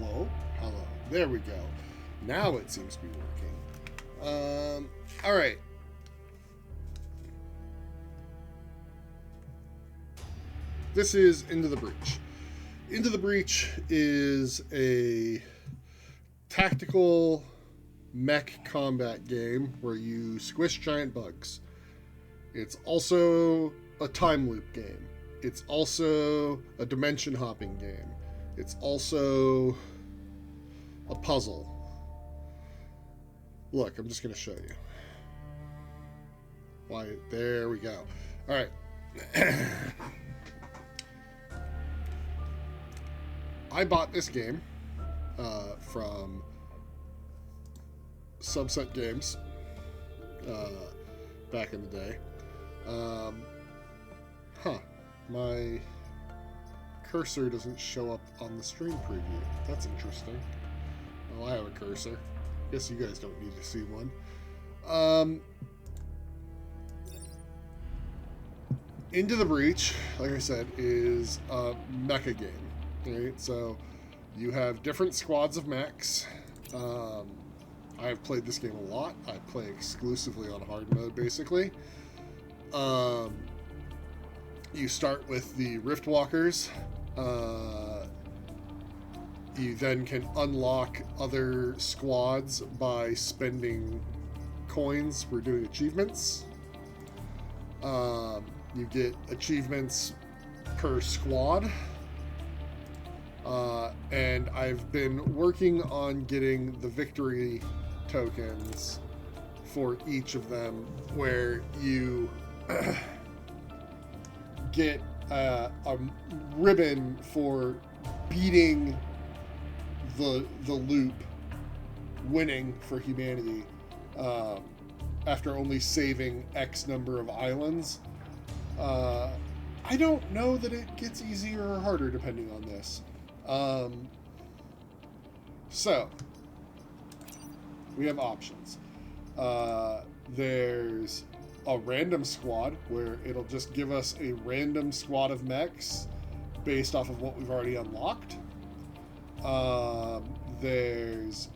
Hello? Hello. There we go. Now it seems to be working. Alright. This is Into the Breach. Into the Breach is a tactical mech combat game where you squish giant bugs. It's also a time loop game. It's also a dimension hopping game. It's also a puzzle. Look, I'm just going to show you. Why? There we go. All right. I bought this game from Subset Games back in the day. My cursor doesn't show up on the stream preview. That's interesting. Well, I have a cursor. Guess you guys don't need to see one. Into the Breach, like I said, is a mecha game. Right? So you have different squads of mechs. I've played this game a lot. I play exclusively on hard mode, basically. You start with the Riftwalkers. You then can unlock other squads by spending coins for doing achievements. You get achievements per squad. And I've been working on getting the victory tokens for each of them, where you get a ribbon for beating the loop, winning for humanity, after only saving X number of islands. I don't know that it gets easier or harder depending on this. So we have options. There's a random squad where it'll just give us a random squad of mechs based off of what we've already unlocked. There's,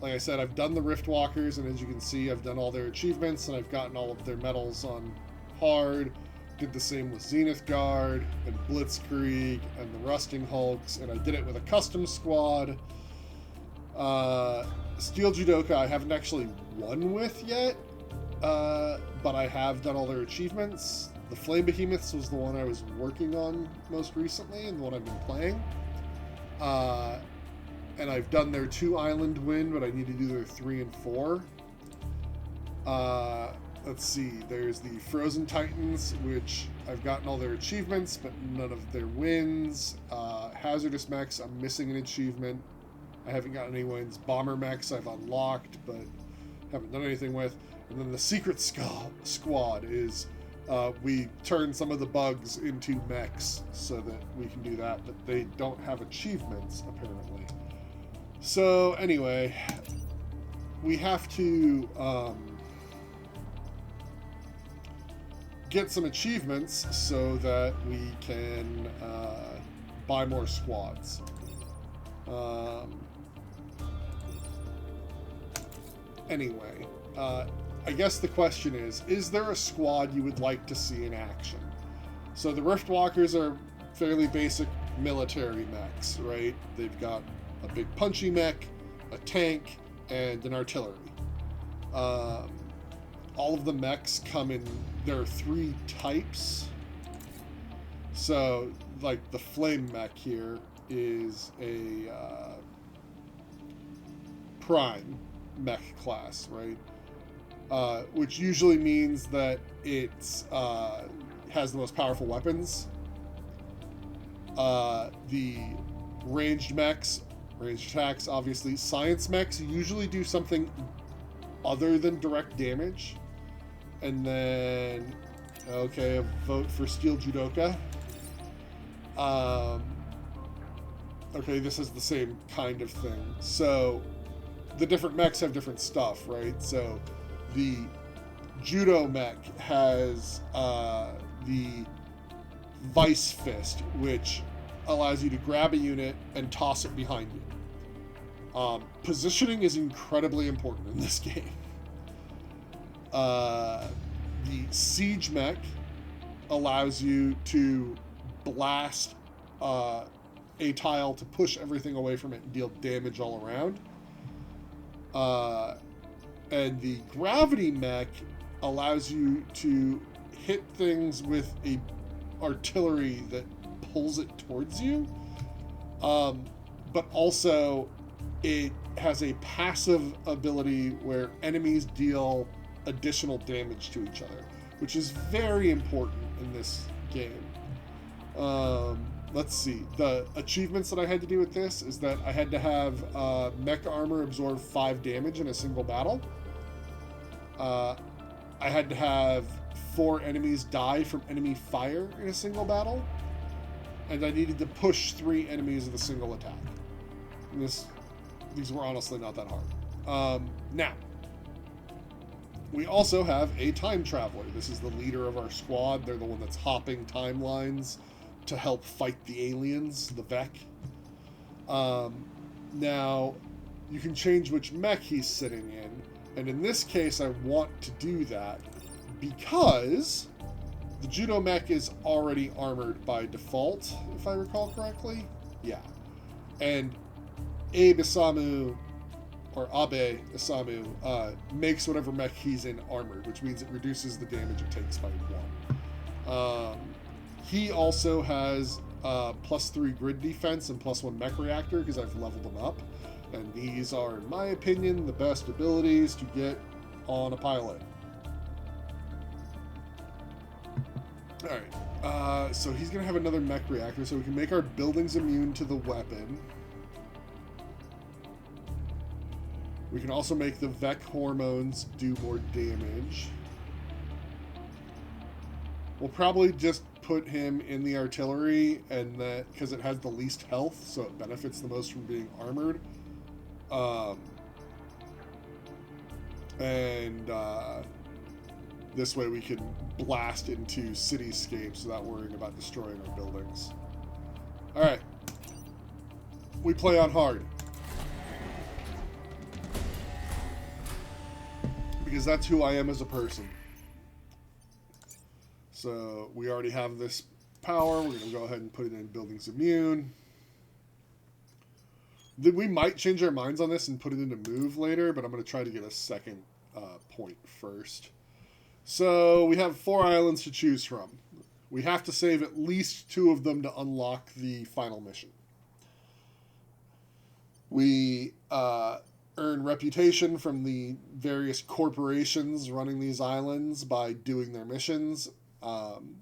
like I said, I've done the Riftwalkers, and as you can see, I've done all their achievements, and I've gotten all of their medals on hard. Did the same with Zenith Guard and Blitzkrieg and the Rusting Hulks, and I did it with a custom squad. Steel Judoka I haven't actually won with yet, but I have done all their achievements. The Flame Behemoths was the one I was working on most recently and the one I've been playing. And I've done their 2 island win, but I need to do their 3 and 4. Let's see, there's the Frozen Titans, which I've gotten all their achievements, but none of their wins. Hazardous Mechs, I'm missing an achievement. I haven't gotten any wins. Bomber Mechs I've unlocked, but haven't done anything with. And then the Secret Squad is, we turn some of the bugs into mechs so that we can do that, but they don't have achievements, apparently. So, anyway, we have to, get some achievements so that we can buy more squads. Anyway, I guess the question is there a squad you would like to see in action? So the Riftwalkers are fairly basic military mechs, right? They've got a big punchy mech, a tank, and an artillery. All of the mechs come in, there are 3 types. So, like, the flame mech here is a prime mech class, right? Which usually means that it's has the most powerful weapons. The ranged mechs, ranged attacks, obviously. Science mechs usually do something other than direct damage. And then, okay, a vote for Steel Judoka. Okay, this is the same kind of thing. So, the different mechs have different stuff, right? So, the Judo mech has the Vice Fist, which allows you to grab a unit and toss it behind you. Positioning is incredibly important in this game. The siege mech allows you to blast a tile to push everything away from it and deal damage all around. And the gravity mech allows you to hit things with a artillery that pulls it towards you. But also it has a passive ability where enemies deal additional damage to each other, which is very important in this game. Let's see. The achievements that I had to do with this is that I had to have mech armor absorb 5 damage in a single battle. I had to have 4 enemies die from enemy fire in a single battle. And I needed to push 3 enemies with a single attack. And these were honestly not that hard. Now, we also have a time traveler. This is the leader of our squad. They're the one that's hopping timelines to help fight the aliens, the Vec. Now, you can change which mech he's sitting in. And in this case, I want to do that because the Judo mech is already armored by default, if I recall correctly. Yeah. And Abe Isamu, or Abe Isamu, makes whatever mech he's in armored, which means it reduces the damage it takes by 1. He also has +3 grid defense and +1 mech reactor because I've leveled them up. And these are, in my opinion, the best abilities to get on a pilot. Alright, so he's going to have another mech reactor, so we can make our buildings immune to the weapon. We can also make the Vec hormones do more damage. We'll probably just put him in the artillery, and that because it has the least health, so it benefits the most from being armored. This way we can blast into cityscapes without worrying about destroying our buildings. Alright. We play on hard. Because that's who I am as a person. So we already have this power. We're going to go ahead and put it in buildings immune. We might change our minds on this and put it into move later, but I'm going to try to get a second point first. So we have 4 islands to choose from. We have to save at least 2 of them to unlock the final mission. We earn reputation from the various corporations running these islands by doing their missions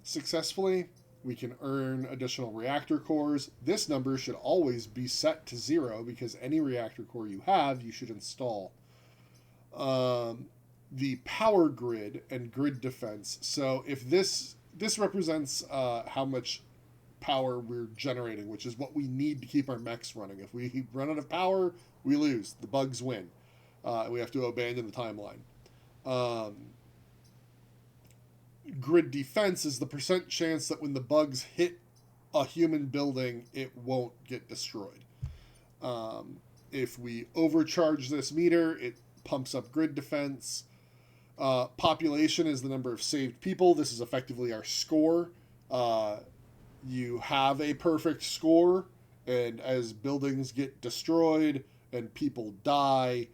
successfully. We can earn additional reactor cores. This number should always be set to 0 because any reactor core you have, you should install. The power grid and grid defense. So if this represents how much power we're generating, which is what we need to keep our mechs running. If we run out of power, we lose. The bugs win. We have to abandon the timeline. Grid defense is the % chance that when the bugs hit a human building, it won't get destroyed. If we overcharge this meter, it pumps up grid defense. Population is the number of saved people. This is effectively our score. You have a perfect score, and as buildings get destroyed and people die,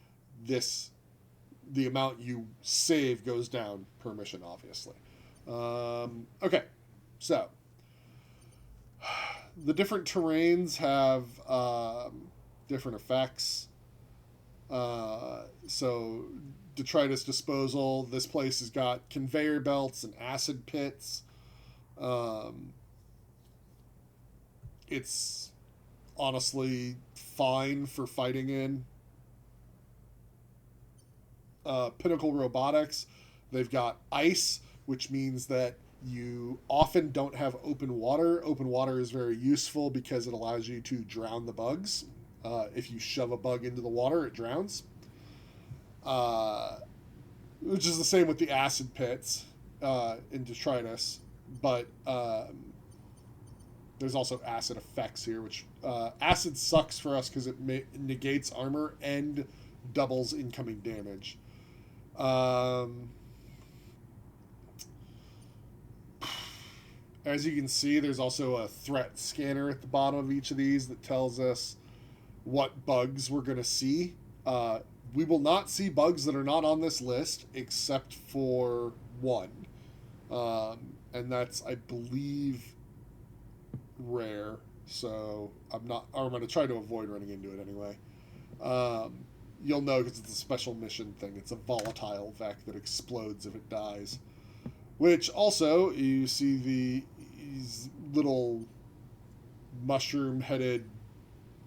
the amount you save goes down per mission, obviously. Okay, so the different terrains have different effects. So detritus disposal, this place has got conveyor belts and acid pits. It's honestly fine for fighting in. Pinnacle Robotics, they've got ice, which means that you often don't have open water. Open water is very useful because it allows you to drown the bugs. If you shove a bug into the water, it drowns. Which is the same with the acid pits in detritus. But there's also acid effects here, which acid sucks for us because it negates armor and doubles incoming damage. As you can see, there's also a threat scanner at the bottom of each of these that tells us what bugs we're going to see. We will not see bugs that are not on this list except for one. And that's, I believe, rare. So I'm going to try to avoid running into it anyway. You'll know because it's a special mission thing. It's a volatile Vec that explodes if it dies. Which also, you see these little mushroom-headed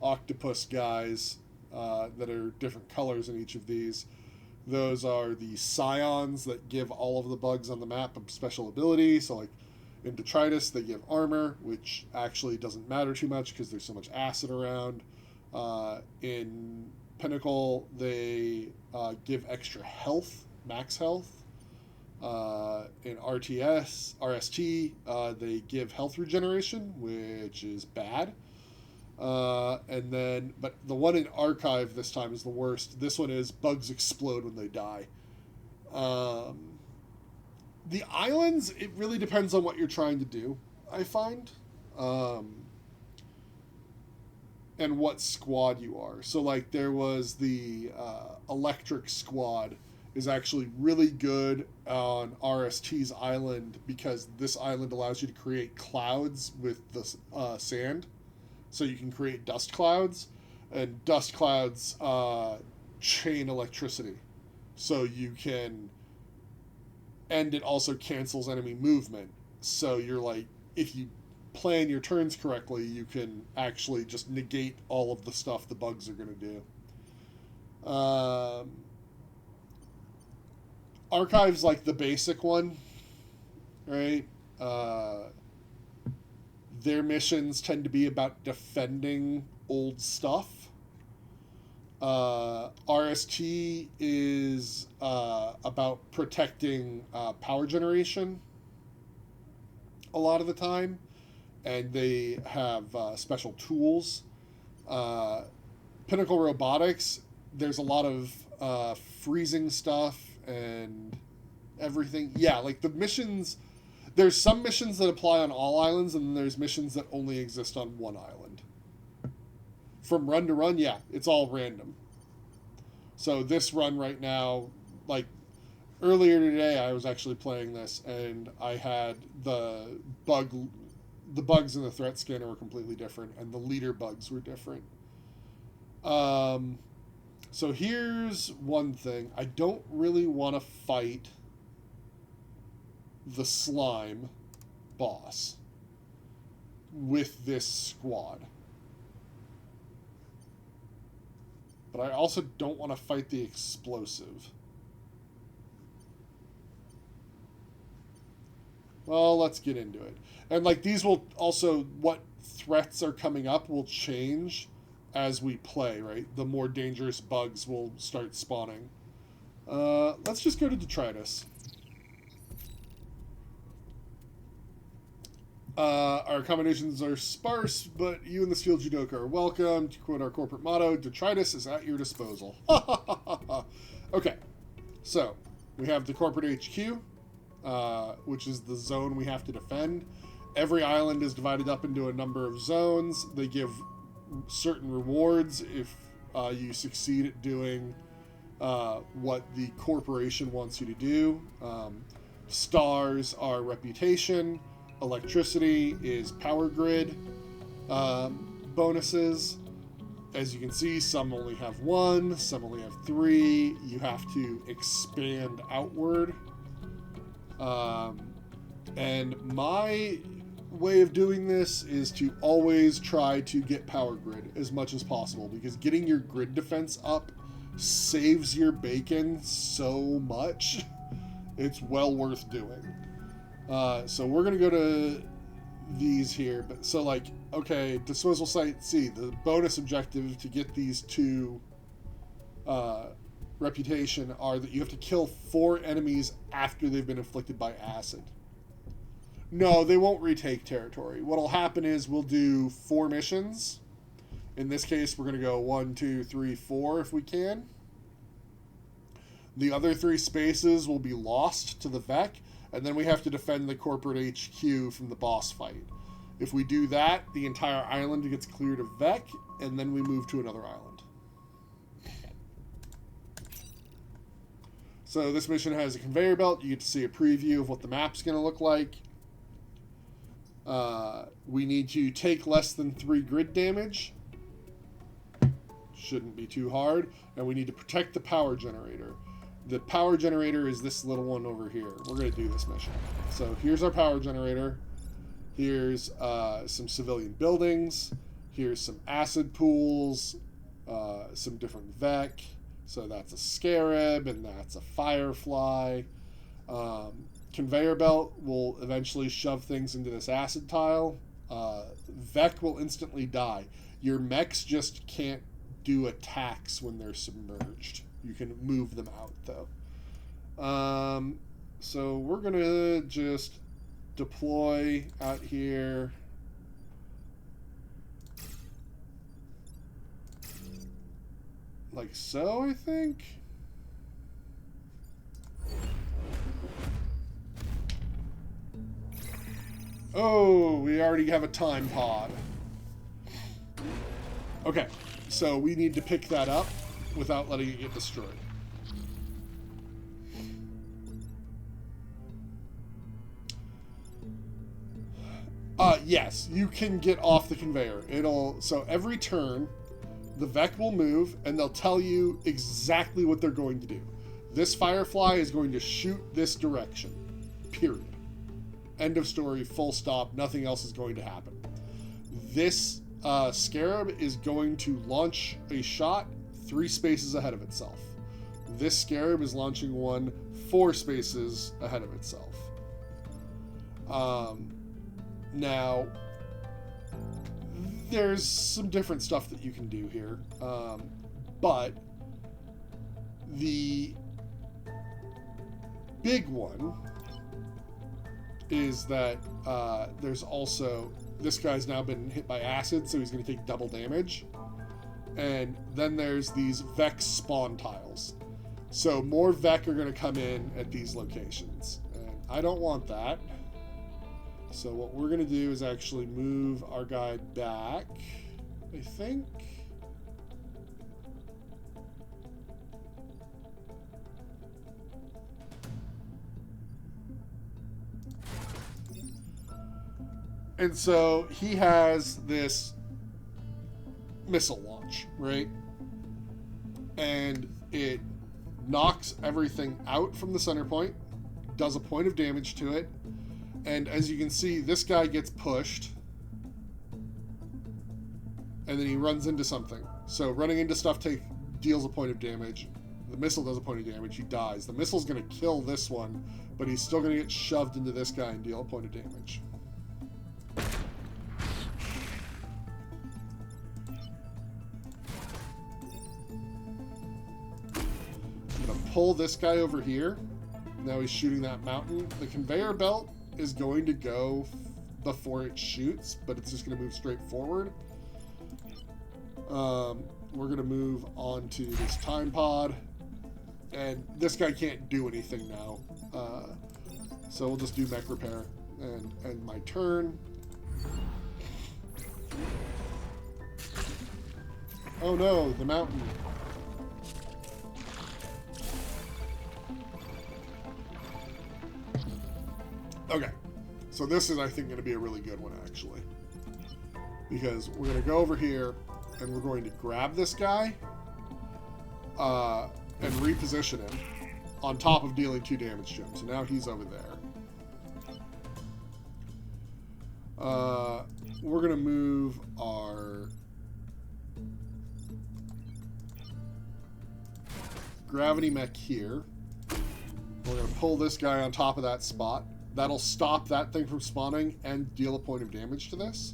octopus guys that are different colors in each of these. Those are the scions that give all of the bugs on the map a special ability. So like in Detritus, they give armor, which actually doesn't matter too much because there's so much acid around. In Pinnacle, they give extra health, max health. In RST, they give health regeneration, which is bad. But the one in Archive this time is the worst. This one is bugs explode when they die. The islands, it really depends on what you're trying to do, I find. And what squad you are. So, like, there was the Electric Squad is actually really good on RST's island because this island allows you to create clouds with the sand. So you can create dust clouds, and dust clouds chain electricity. So you can, and it also cancels enemy movement. So you're like, if you plan your turns correctly, you can actually just negate all of the stuff the bugs are going to do. Archive's like the basic one, right? Their missions tend to be about defending old stuff. RST is about protecting power generation a lot of the time, and they have special tools. Pinnacle Robotics, there's a lot of freezing stuff and everything. Yeah, like the missions, there's some missions that apply on all islands, and then there's missions that only exist on one island. From run to run, yeah, it's all random. So this run right now, like earlier today, I was actually playing this, and I had the bugs in the threat scanner were completely different, and the leader bugs were different. So here's one thing. I don't really want to fight the slime boss with this squad. But I also don't want to fight the explosive. Well, let's get into it. And like these will also, what threats are coming up will change as we play, right? The more dangerous bugs will start spawning. Let's just go to Detritus. Our accommodations are sparse, but you and the skilled Judoka are welcome. To quote our corporate motto, Detritus is at your disposal. Okay, so we have the corporate HQ, which is the zone we have to defend. Every island is divided up into a number of zones. They give certain rewards if you succeed at doing what the corporation wants you to do. Stars are reputation. Electricity is power grid bonuses. As you can see, some only have one, some only have three. You have to expand outward. And my way of doing this is to always try to get power grid as much as possible, because getting your grid defense up saves your bacon so much. It's well worth doing. So we're going to go to these here. But so like, okay, disposal site C, the bonus objective to get these two reputation are that you have to kill 4 enemies after they've been inflicted by acid. No, they won't retake territory. What'll happen is we'll do 4 missions. In this case, we're going to go 1, 2, 3, 4 if we can. The other 3 spaces will be lost to the VEC, and then we have to defend the corporate HQ from the boss fight. If we do that, the entire island gets cleared of VEC, and then we move to another island. So this mission has a conveyor belt. You get to see a preview of what the map's going to look like. We need to take less than 3 grid damage. Shouldn't be too hard. And we need to protect the power generator. The power generator is this little one over here. We're going to do this mission. So here's our power generator. Here's some civilian buildings. Here's some acid pools. Some different VEC. So that's a scarab and that's a firefly. Conveyor belt will eventually shove things into this acid tile. VEC will instantly die. Your mechs just can't do attacks when they're submerged. You can move them out, though. So we're going to just deploy out here. Like so, I think. Oh, we already have a time pod. Okay, so we need to pick that up without letting it get destroyed. Yes, you can get off the conveyor. So every turn, the VEC will move, and they'll tell you exactly what they're going to do. This firefly is going to shoot this direction. Period. End of story, full stop, nothing else is going to happen. This scarab is going to launch a shot 3 spaces ahead of itself. This scarab is launching one 4 spaces ahead of itself. Now, there's some different stuff that you can do here, but the big one is that there's also, this guy's now been hit by acid, so he's going to take double damage. And then there's these VEC spawn tiles. So more VEC are going to come in at these locations. And I don't want that. So what we're going to do is actually move our guy back, I think. And so he has this missile launch, right? And it knocks everything out from the center point, does a point of damage to it, and as you can see, this guy gets pushed, and then he runs into something. So running into stuff deals a point of damage. The missile does a point of damage. He dies. The missile's going to kill this one, but he's still going to get shoved into this guy and deal a point of damage. I'm going to pull this guy over here. Now he's shooting that mountain. The conveyor belt is going to go before it shoots, but it's just going to move straight forward. We're going to move on to this time pod, and this guy can't do anything now. So we'll just do mech repair and end my turn. Oh no, the mountain. Okay, so this is, I think, going to be a really good one, actually. Because we're going to go over here, and we're going to grab this guy, and reposition him on top of dealing 2 damage to him. So now he's over there. We're going to move our gravity mech here. We're going to pull this guy on top of that spot. That'll stop that thing from spawning and deal a point of damage to this.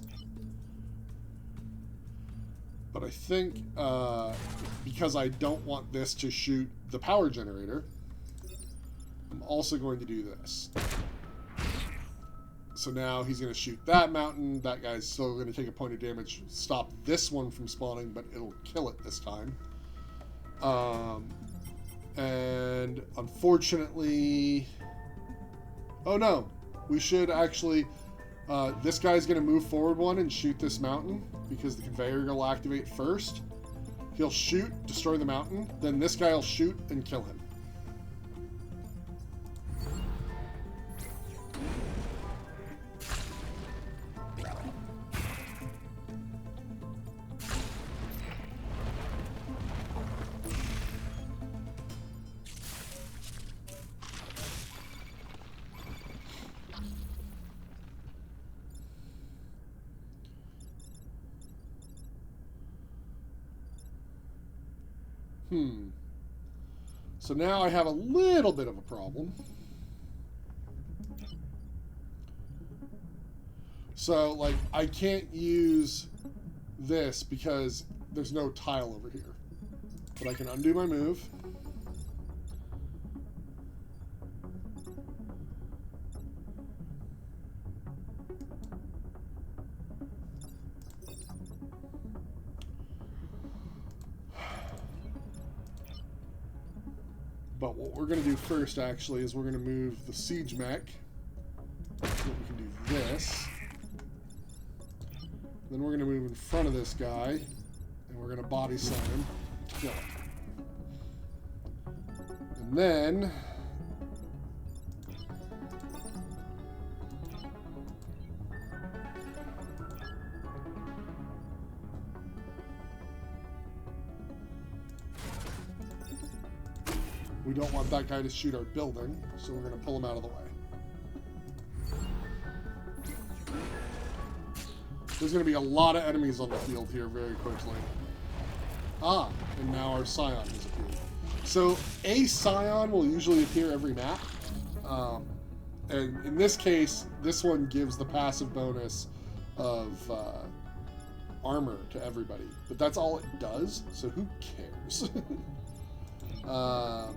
But I think, because I don't want this to shoot the power generator, I'm also going to do this. So now he's going to shoot that mountain. That guy's still going to take a point of damage. Stop this one from spawning, but it'll kill it this time. And unfortunately... Oh no, we should actually... this guy's going to move forward one and shoot this mountain because the conveyor will activate first. He'll shoot, destroy the mountain, then this guy will shoot and kill him. So now I have a little bit of a problem. So, like, I can't use this because there's no tile over here. But I can undo my move. But what we're going to do first, actually, is we're going to move the siege mech. So we can do this. Then we're going to move in front of this guy, and we're going to body slam him to kill him. And then... we don't want that guy to shoot our building, so we're going to pull him out of the way. There's going to be a lot of enemies on the field here very quickly. Ah, and now our Scion has appeared. So, a Scion will usually appear every map. And in this case, this one gives the passive bonus of armor to everybody. But that's all it does, so who cares? I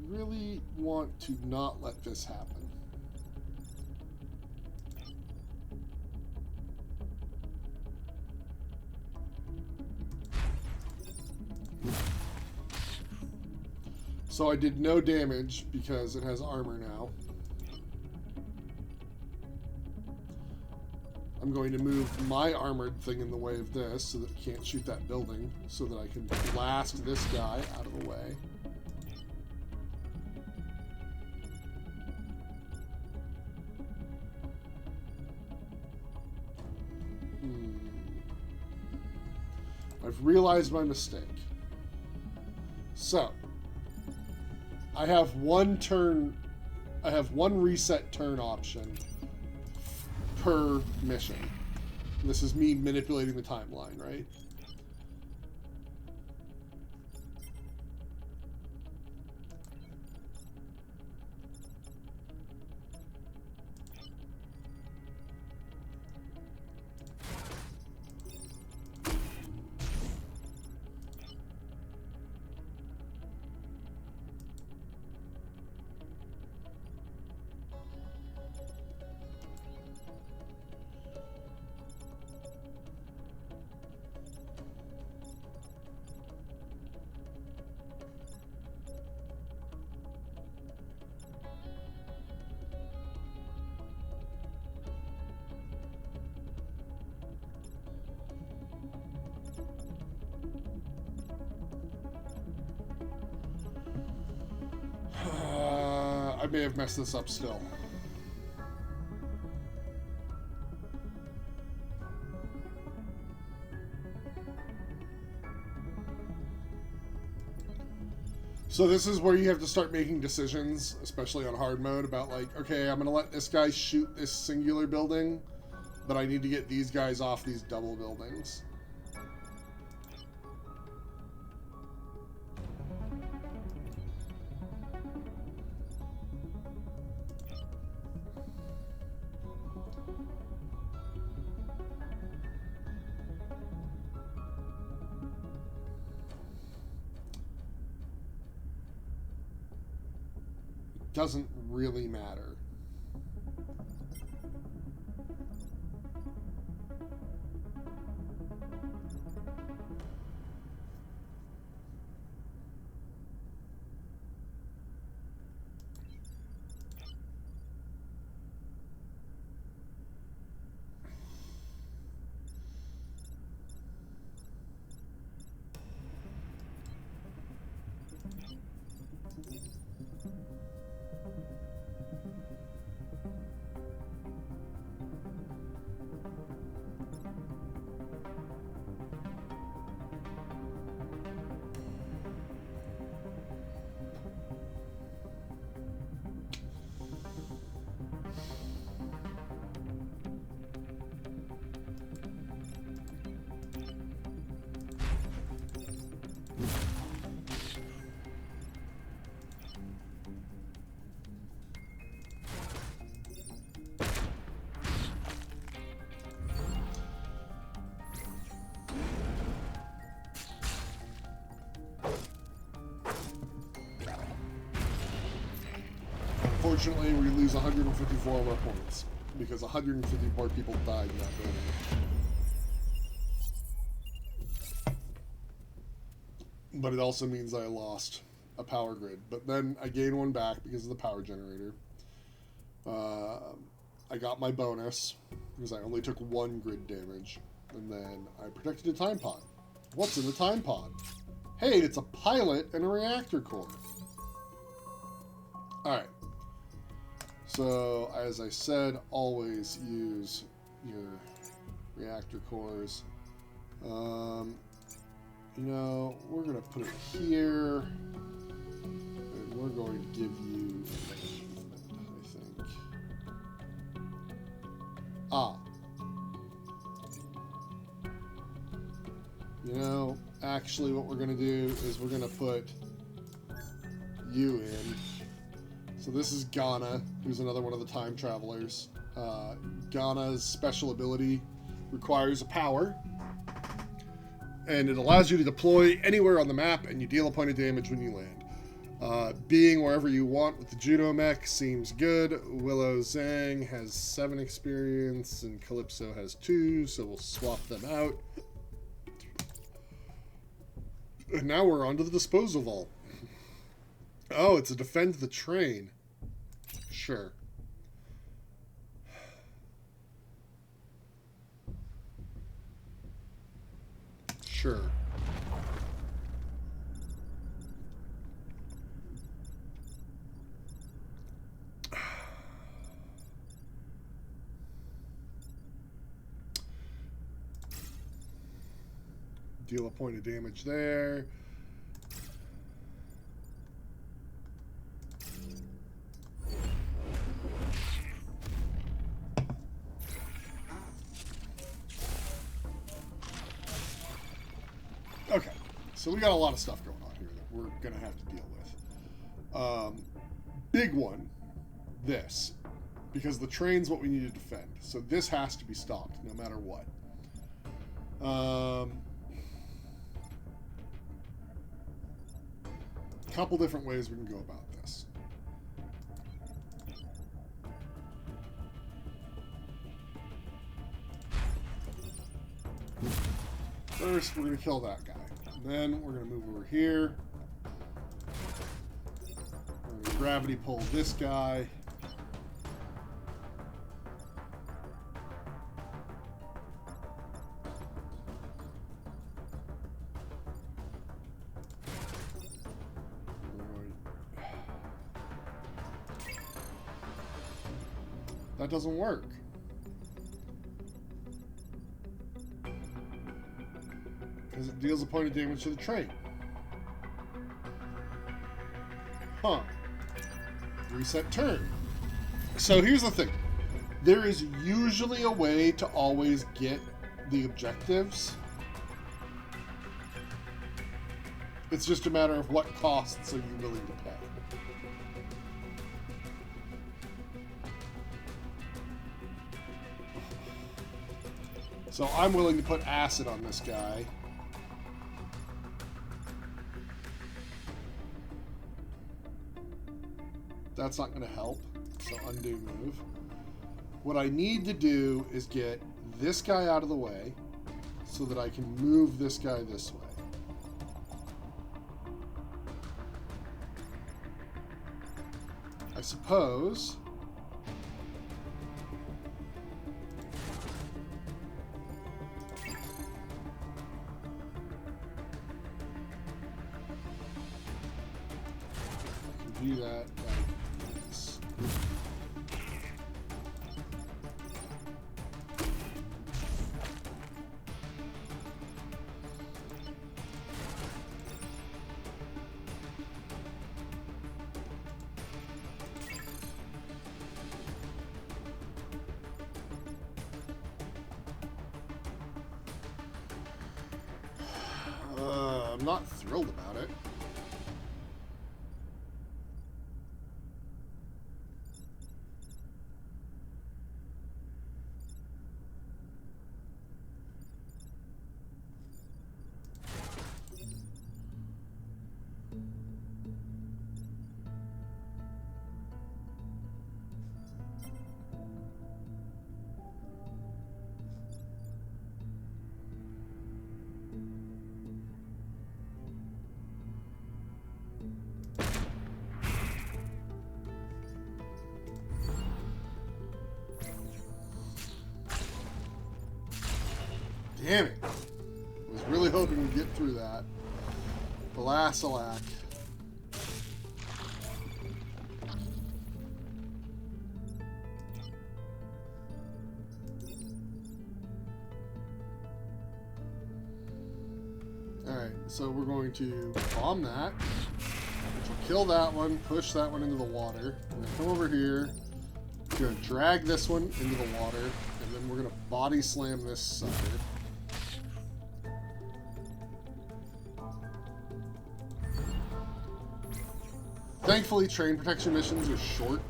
really want to not let this happen. So I did no damage because it has armor now. I'm going to move my armored thing in the way of this so that it can't shoot that building, so that I can blast this guy out of the way. I've realized my mistake. So, I have one reset turn option per mission. This is me manipulating the timeline, right? I may have messed this up still. So this is where you have to start making decisions, especially on hard mode, about like, okay, I'm going to let this guy shoot this singular building, but I need to get these guys off these double buildings. doesn't really matter. Unfortunately, we lose 154 more points because 150 more people died in that building. But it also means I lost a power grid. But then I gained one back because of the power generator. I got my bonus because I only took 1 grid damage. And then I protected a time pod. What's in the time pod? Hey, it's a pilot and a reactor core. Alright. So, as I said, always use your reactor cores. You know, we're going to put it here. And we're going to give you I think. You know, actually what we're going to do is we're going to put you in. So this is Ghana, who's another one of the time travelers. Ghana's special ability requires a power, and it allows you to deploy anywhere on the map, and you deal a point of damage when you land. Being wherever you want with the Judo mech seems good. Willow Zhang has 7 experience, and Calypso has 2, so we'll swap them out. And now we're on to the disposal vault. Oh, it's a defend the train. Sure. Sure. Deal a point of damage there. Okay, so we got a lot of stuff going on here that we're going to have to deal with. Big one, this. Because the train's what we need to defend. So this has to be stopped, no matter what. Couple different ways we can go about this. First, we're going to kill that guy. And then we're going to move over here. We're going to gravity pull this guy. That doesn't work. Because it deals a point of damage to the train. Huh. Reset turn. So here's the thing. There is usually a way to always get the objectives. It's just a matter of what costs are you willing to pay. So I'm willing to put acid on this guy. That's not going to help. So undo move. What I need to do is get this guy out of the way so that I can move this guy this way. I suppose I can do that like this. I'm not thrilled about it. Damn it. I was really hoping to get through that. Alas, alack. Alright, so we're going to bomb that, which will kill that one, push that one into the water. We're going to come over here. We're going to drag this one into the water, and then we're going to body slam this sucker. Thankfully, train protection missions are short.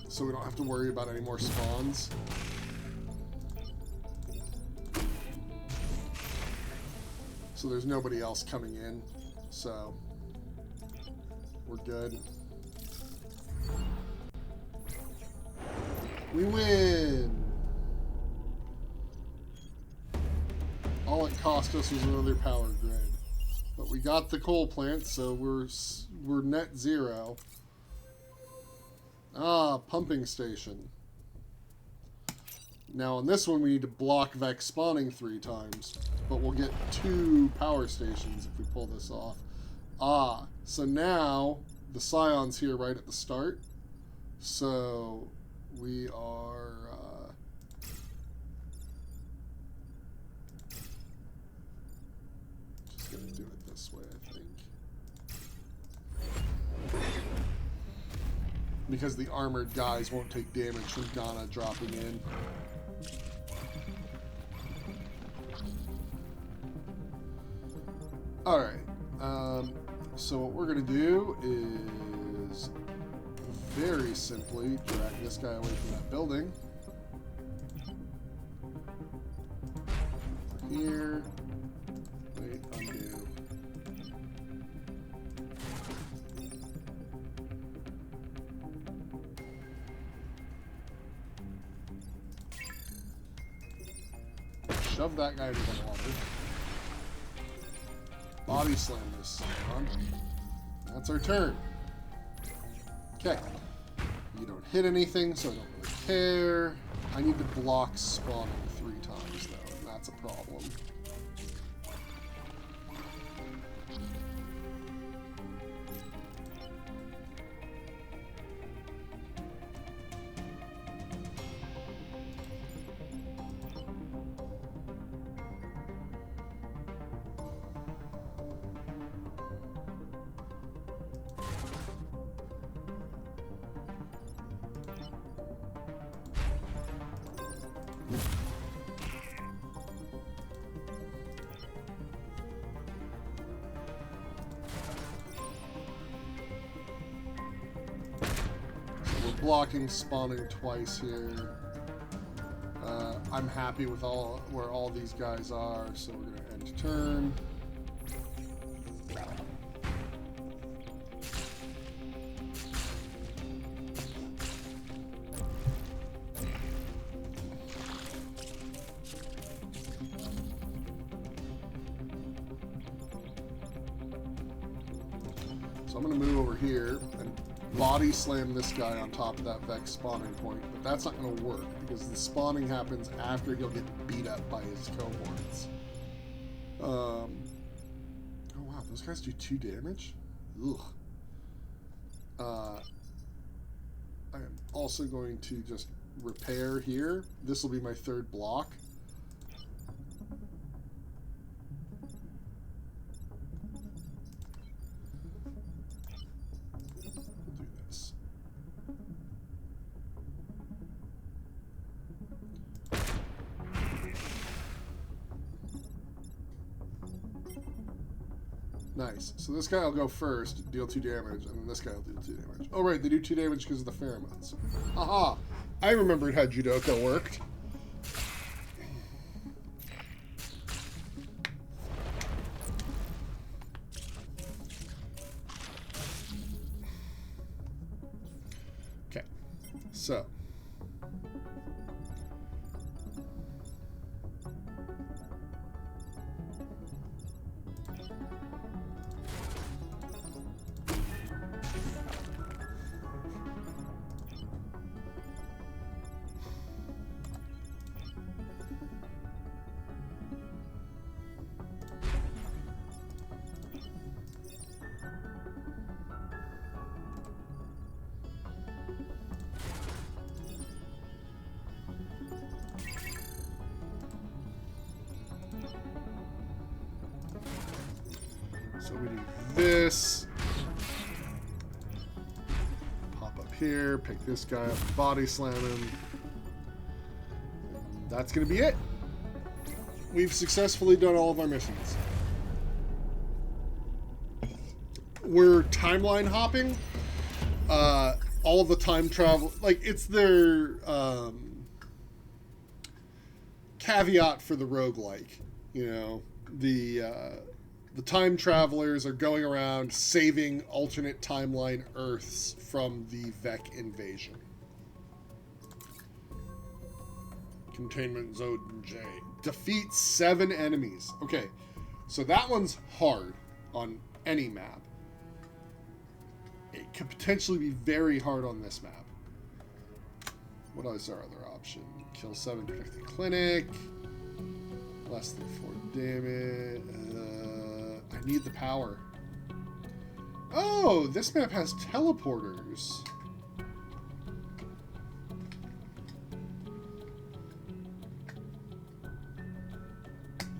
So we don't have to worry about any more spawns. So there's nobody else coming in. So we're good. We win! All it cost us was another power grid. But we got the coal plant, so we're net zero. Ah, pumping station. Now on this one we need to block Vex spawning 3 times. But we'll get 2 power stations if we pull this off. Ah, so now the Scion's here right at the start. So we are... just going to do it this way, I think. Because the armored guys won't take damage from Ghana dropping in. Alright, so what we're going to do is very simply drag this guy away from that building. Here. Wait, undo. Shove that guy into the water. Body slam this on. That's our turn. Okay. You don't hit anything, so I don't really care. I need to block spawning 3 times, though, and that's a problem. Blocking spawning twice here. I'm happy with where all these guys are, so we're gonna end turn. So I'm going to move over here and body slam this guy on top of that Vex spawning point. But that's not going to work because the spawning happens after he'll get beat up by his cohorts. Oh wow, those guys do 2 damage? Ugh. I am also going to just repair here. This will be my 3rd block. We'll do this. Nice. So this guy will go first, deal 2 damage, and then this guy will deal 2 damage. Oh, right, they do 2 damage because of the pheromones. Aha! I remembered how Judoka worked. Okay. So. So we do this. Pop up here, pick this guy up, body slam him. And that's going to be it. We've successfully done all of our missions. We're timeline hopping. All of the time travel, like it's their caveat for the roguelike. You know, the time travelers are going around saving alternate timeline Earths from the Vec invasion. Containment Zone J. Defeat 7 enemies. Okay, so that one's hard on any map. It could potentially be very hard on this map. What is our other option? Kill 7 to pick the clinic. Less than 4 damage. I need the power. Oh, this map has teleporters.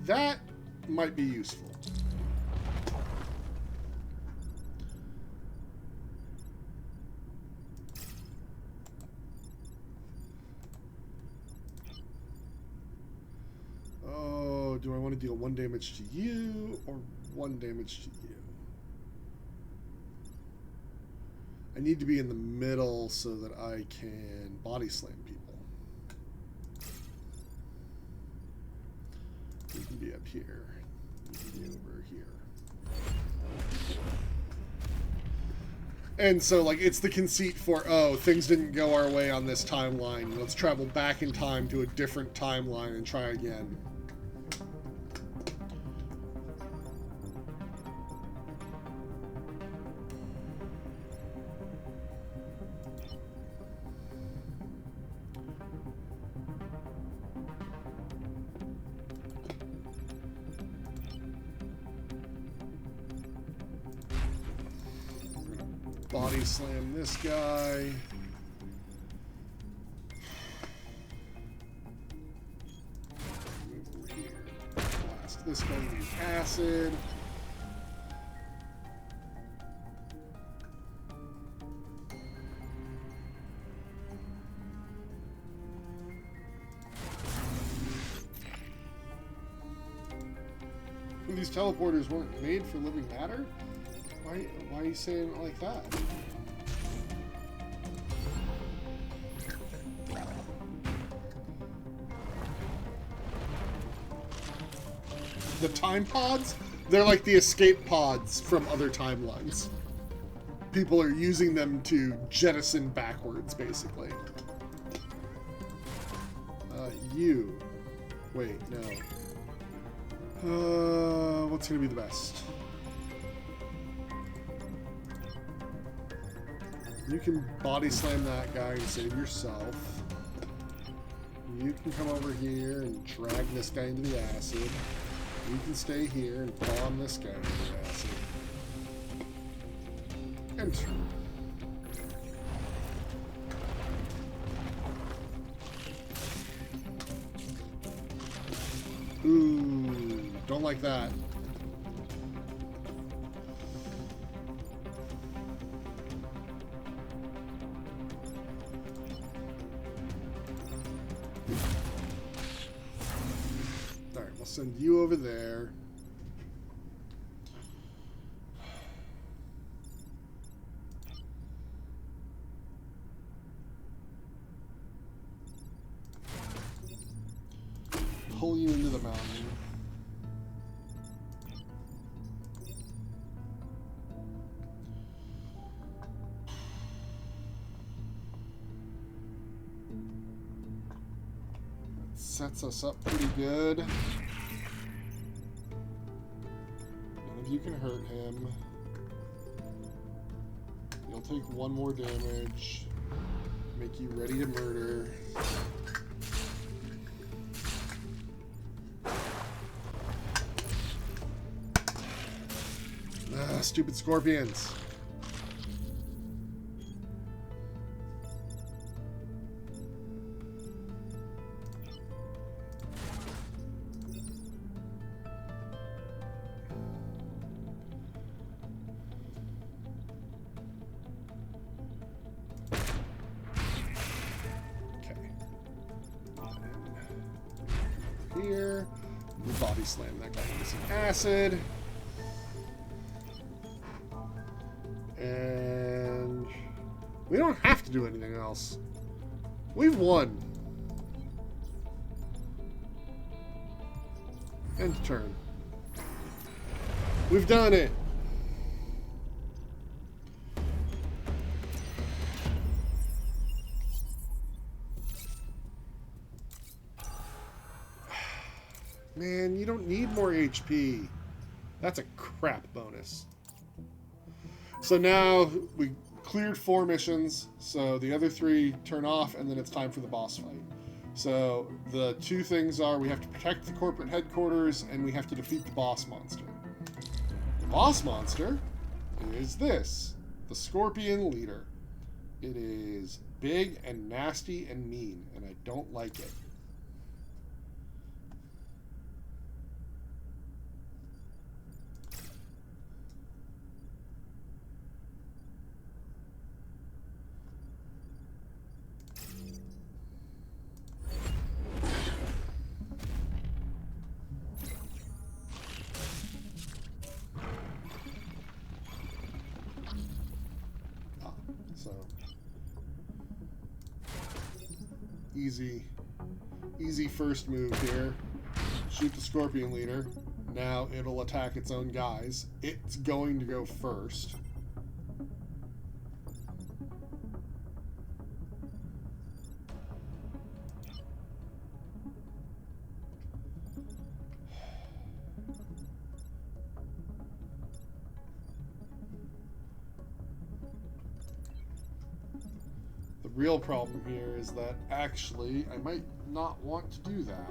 That might be useful. Oh, do I want to deal 1 damage to you or 1 damage to you? I need to be in the middle so that I can body slam people. You can be up here. You can be over here. And so, like, it's the conceit for, oh, things didn't go our way on this timeline. Let's travel back in time to a different timeline and try again. Body slam this guy. Move over here. Blast this guy with acid. These teleporters weren't made for living matter? Why are you saying it like that? The time pods? They're like the escape pods from other timelines. People are using them to jettison backwards, basically. You. Wait, no. What's gonna be the best? You can body slam that guy and save yourself. You can come over here and drag this guy into the acid. You can stay here and bomb this guy into the acid. Enter. Ooh, don't like that. Alright, we'll send you over there. Pull you into the mountain. That sets us up pretty good. None of you can hurt him. You'll take one more damage. Make you ready to murder. Stupid scorpions. Okay. Here. Body slam that guy into some acid. And we don't have to do anything else. We've won. End turn. We've done it. Man, you don't need more HP. That's a crap bonus. So now we cleared 4 missions, so the other 3 turn off, and then it's time for the boss fight. So the 2 things are we have to protect the corporate headquarters, and we have to defeat the boss monster. The boss monster is this, the Scorpion Leader. It is big and nasty and mean, and I don't like it. Easy first move here. Shoot the Scorpion Leader. Now it'll attack its own guys. It's going to go first. The real problem here is that actually I might not want to do that.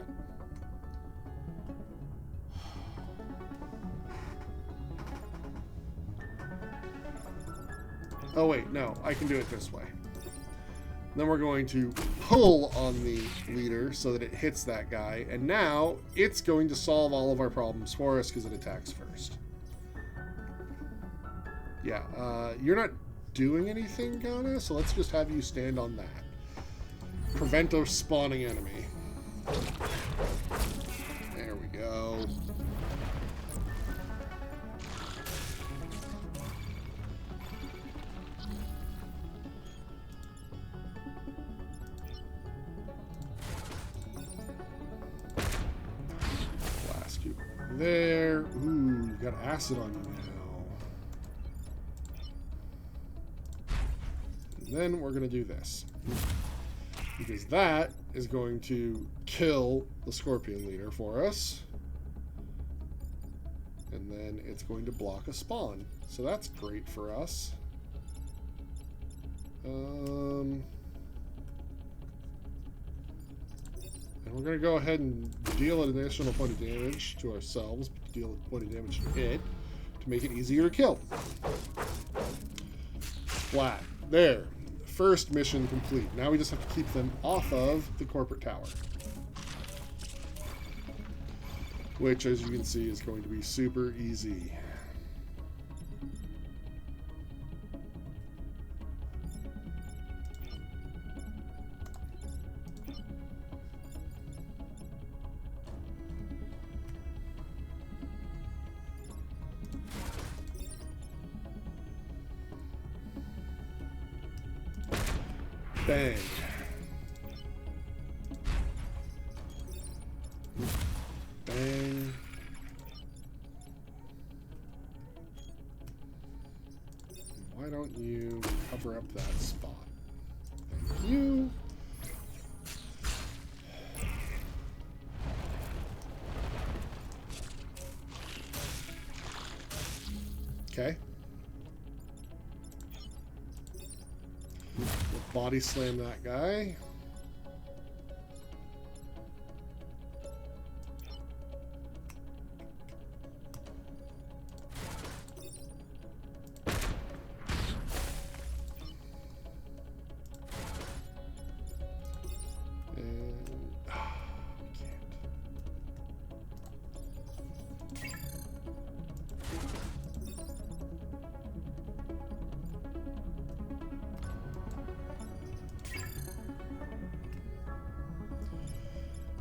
Oh wait, no, I can do it this way. Then we're going to pull on the leader so that it hits that guy, and now it's going to solve all of our problems for us because it attacks first. Yeah, you're not doing anything, Ghana, so let's just have you stand on that. Prevent a spawning enemy. There we go. Blast you there. Ooh, you got acid on you now. And then we're going to do this. Because that is going to kill the Scorpion Leader for us. And then it's going to block a spawn. So that's great for us. And we're going to go ahead and deal an additional point of damage to ourselves, deal a point of damage to it, to make it easier to kill. Flat. There. First mission complete. Now we just have to keep them off of the corporate tower. Which, as you can see, is going to be super easy. Bang. Bang. Why don't you cover up that spot? Thank you. Okay. We'll body slam that guy.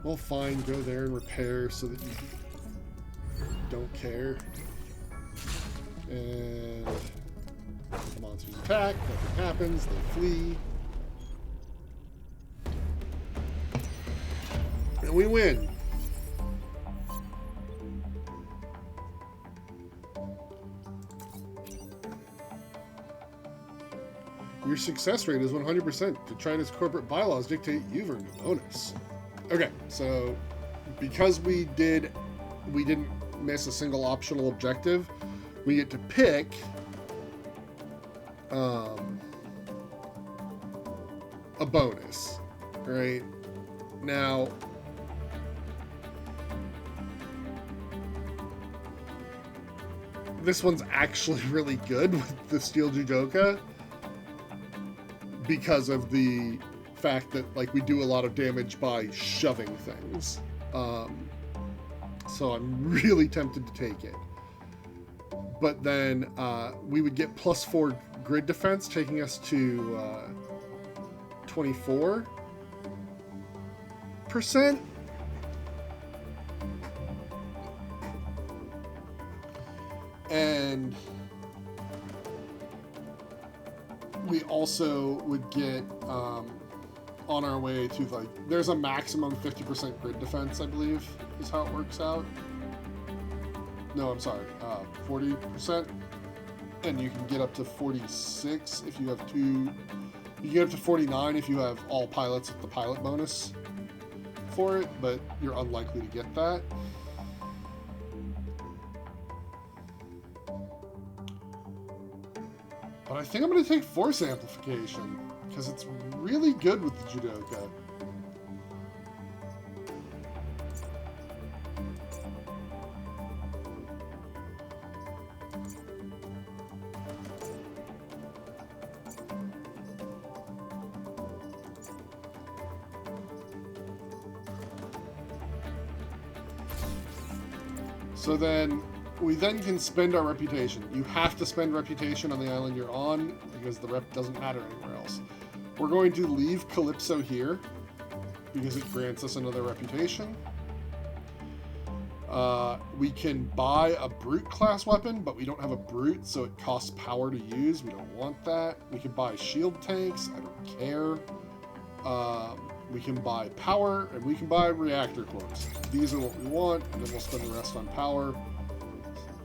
Well, fine, go there and repair so that you don't care. And the monsters attack, nothing happens, they flee. And we win. Your success rate is 100%. Detritus corporate bylaws dictate you've earned a bonus. Okay, so because we didn't miss a single optional objective, we get to pick a bonus, right? Now, this one's actually really good with the Steel Judoka because of the fact that, like, we do a lot of damage by shoving things. So I'm really tempted to take it. But then we would get +4 grid defense, taking us to 24%. And we also would get on our way to, like, there's a maximum 50% grid defense, I believe, is how it works out. No, I'm sorry, 40%. And you can get up to 46 if you have two. You can get up to 49 if you have all pilots with the pilot bonus for it, but you're unlikely to get that. But I think I'm going to take force amplification, because it's really good with the Judoka. So then, we then can spend our reputation. You have to spend reputation on the island you're on, because the rep doesn't matter anywhere else. We're going to leave Calypso here, because it grants us another reputation. We can buy a Brute class weapon, but we don't have a Brute, so it costs power to use. We don't want that. We can buy shield tanks. I don't care. We can buy power, and we can buy reactor cores. These are what we want, and then we'll spend the rest on power,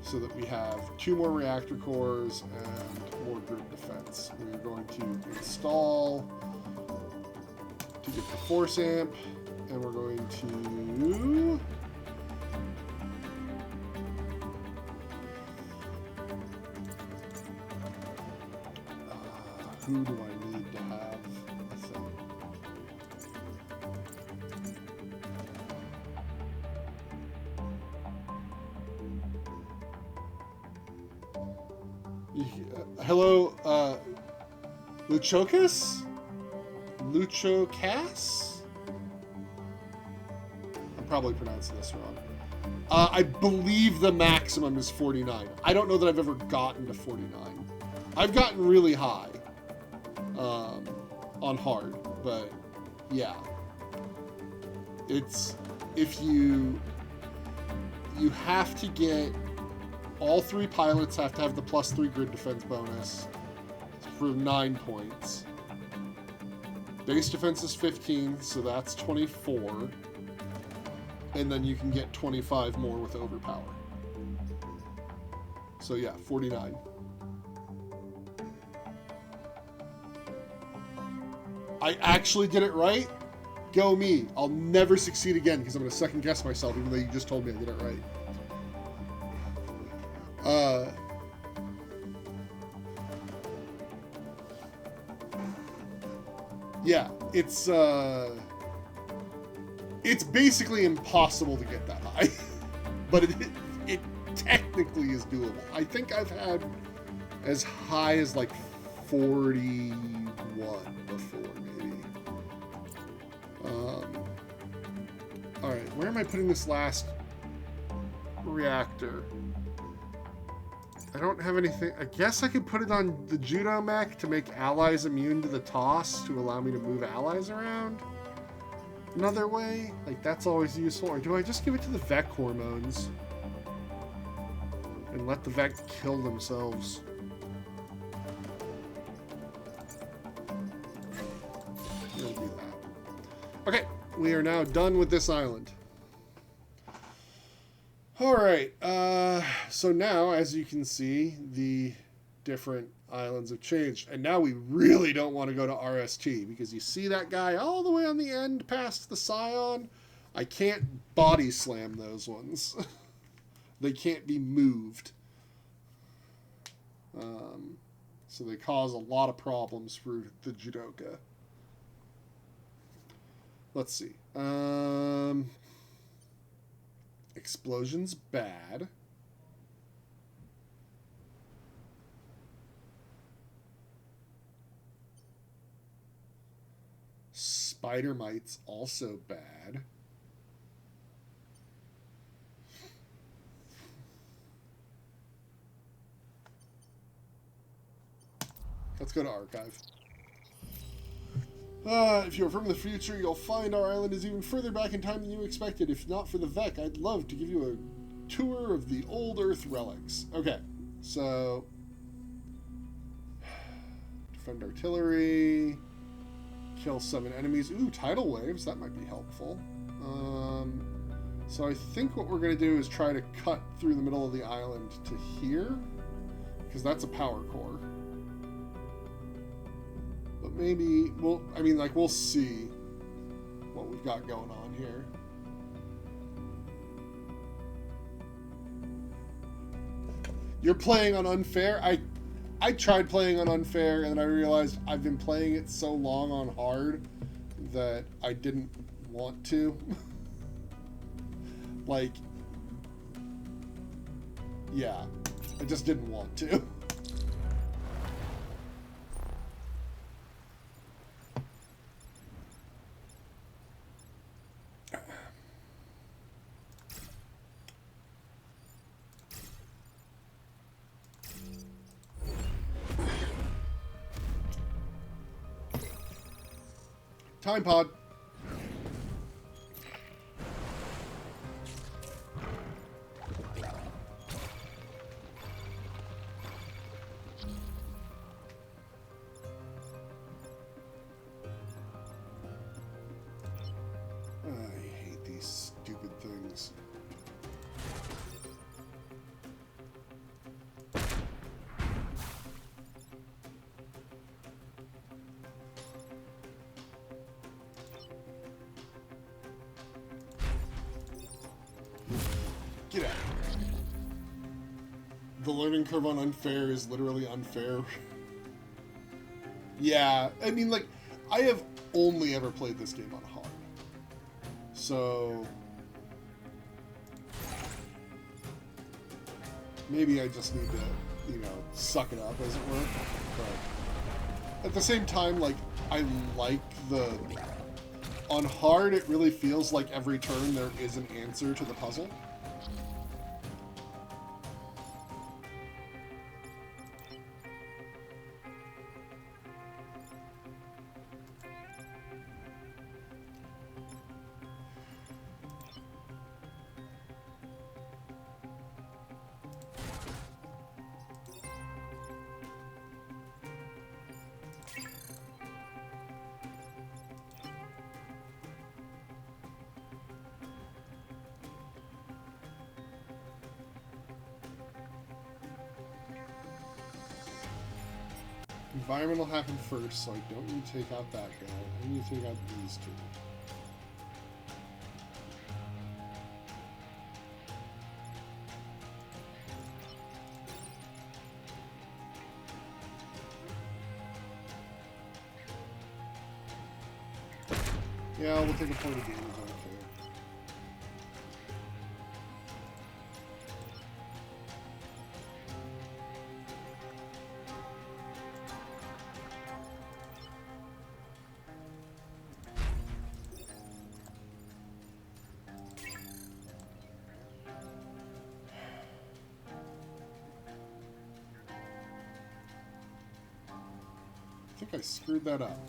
so that we have 2 more reactor cores and more group defense. We're going to install to get the force amp, and we're going to who do I need to have a thing. Hello, Luchocas? Luchocas? I'm probably pronouncing this wrong. I believe the maximum is 49. I don't know that I've ever gotten to 49. I've gotten really high on hard, but yeah. It's, if you have to get, all 3 pilots have to have the +3 grid defense bonus for 9 points. Base defense is 15, so that's 24. And then you can get 25 more with overpower. So yeah, 49. I actually did it right. Go me. I'll never succeed again because I'm going to second guess myself even though you just told me I did it right. Yeah, it's basically impossible to get that high, but it technically is doable. I think I've had as high as like 41 before, maybe. All right, where am I putting this last reactor? I don't have anything. I guess I could put it on the Judo mech to make allies immune to the toss to allow me to move allies around. Another way, like that's always useful. Or do I just give it to the Vec hormones and let the Vec kill themselves? We'll do that. Okay, we are now done with this island. Alright, so now, as you can see, the different islands have changed. And now we really don't want to go to RST, because you see that guy all the way on the end past the Scion? I can't body slam those ones. They can't be moved. So they cause a lot of problems for the Judoka. Let's see. Explosion's bad. Spider Mite's also bad. Let's go to archive. If you're from the future, you'll find our island is even further back in time than you expected. If not for the Vec, I'd love to give you a tour of the old Earth relics. Okay, so defend artillery, kill 7 enemies. Ooh, tidal waves, that might be helpful. So I think what we're going to do is try to cut through the middle of the island to here, because that's a power core. But maybe, well, I mean, like, we'll see what we've got going on here. You're playing on unfair? I tried playing on unfair, and then I realized I've been playing it so long on hard that I didn't want to. Like, yeah, I just didn't want to. Time pod. I hate these stupid things. Get out of here. The learning curve on unfair is literally unfair. Yeah, I mean, like, I have only ever played this game on hard. So maybe I just need to, you know, suck it up, as it were. But at the same time, like, I like the... On hard, it really feels like every turn there is an answer to the puzzle. Environment will happen first, so I don't need to take out that guy. I need to take out these two. Yeah, we'll take a point of damage on it. I think I screwed that up.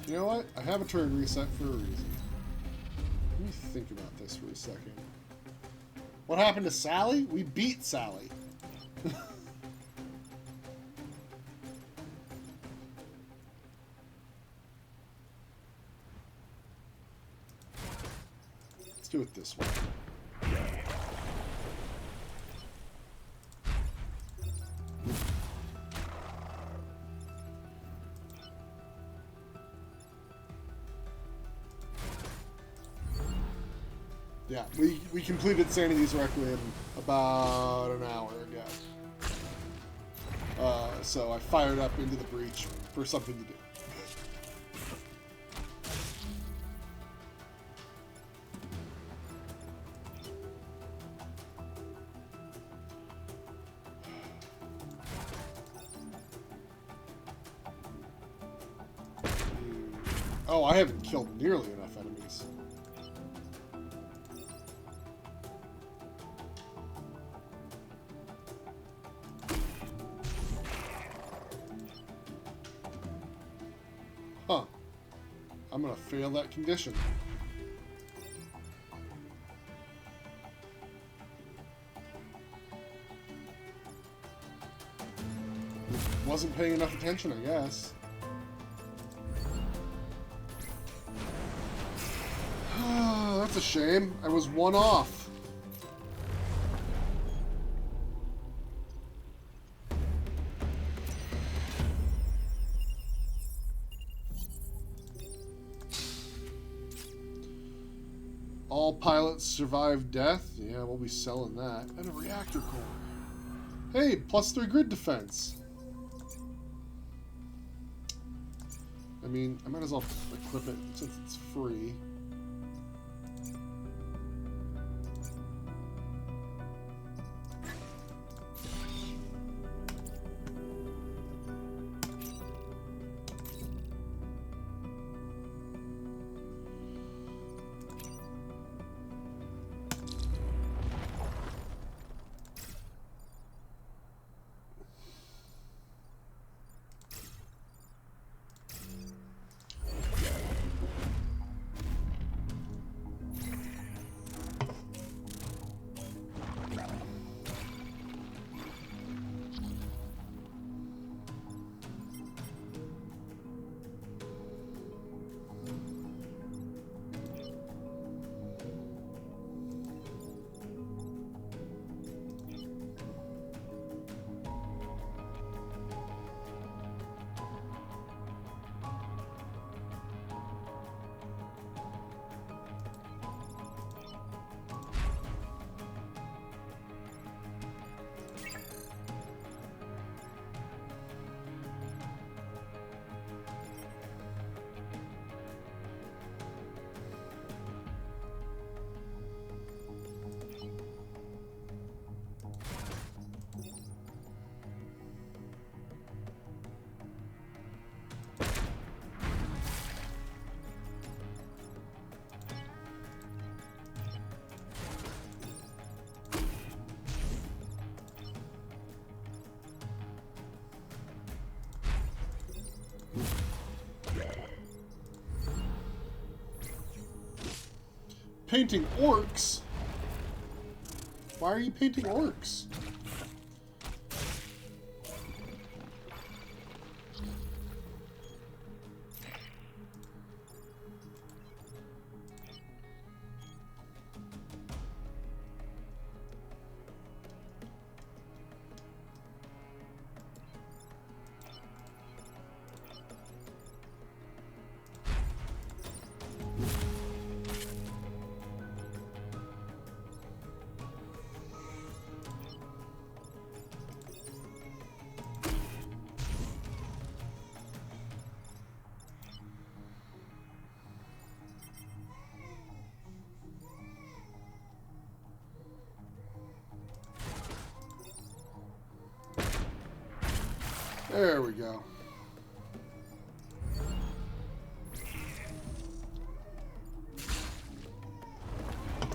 You know what? I have a turn reset for a reason. Let me think about this for a second. What happened to Sally? We beat Sally. Let's do it this way. Yeah, we completed Sanity's Requiem about an hour ago. So I fired up into the breach for something to do. Oh, I haven't killed nearly enough enemies. Huh. I'm gonna fail that condition. Wasn't paying enough attention, I guess. That's a shame. I was one off. All pilots survive death. Yeah, we'll be selling that. And a reactor core. Hey, +3 grid defense. I mean, I might as well equip it since it's free. painting orcs? Why are you painting orcs? There we go.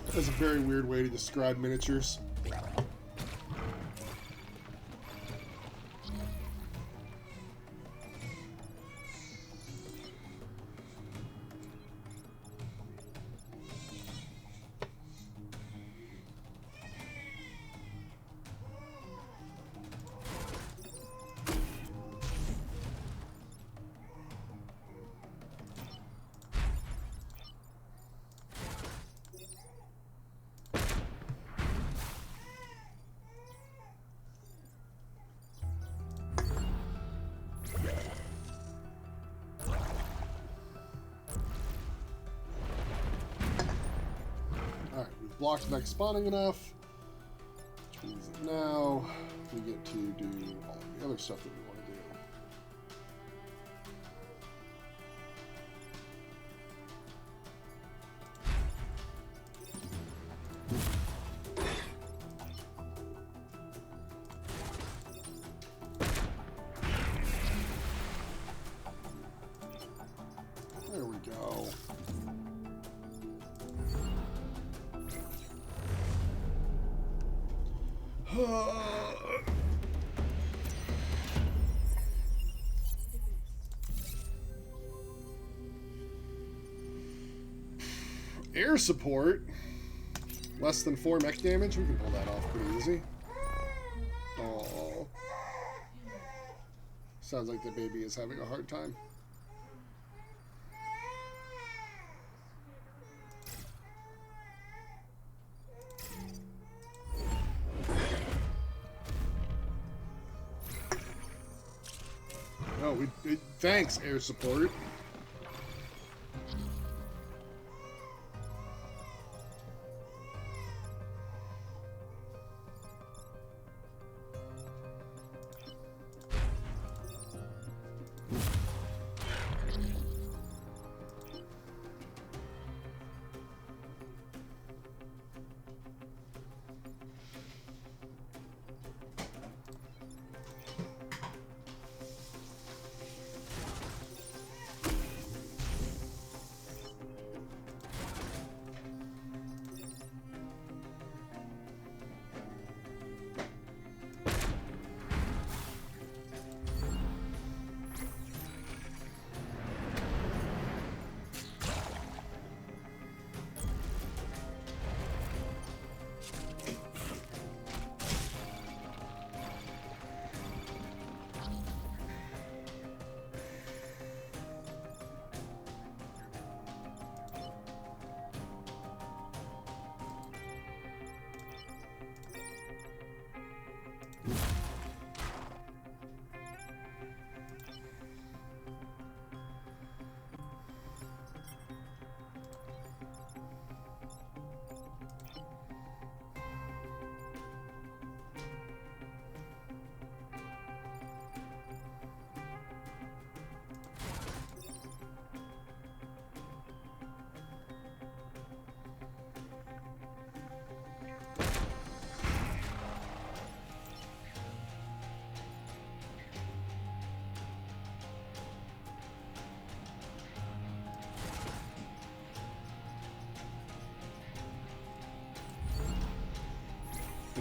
That's a very weird way to describe miniatures. Blocked mech spawning enough, which means that now we get to do all of the other stuff that we want to do. There we go. Air support. Less than 4 mech damage. We can pull that off pretty easy. Oh, sounds like the baby is having a hard time. Oh, thanks, air support.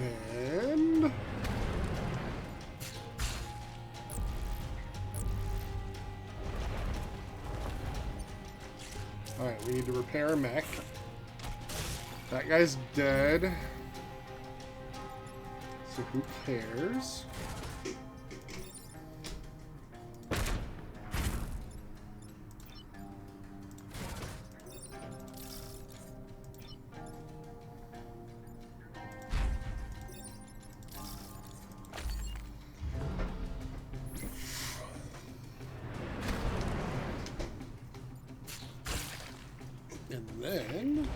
And all right, we need to repair a mech. That guy's dead. So who cares? And then...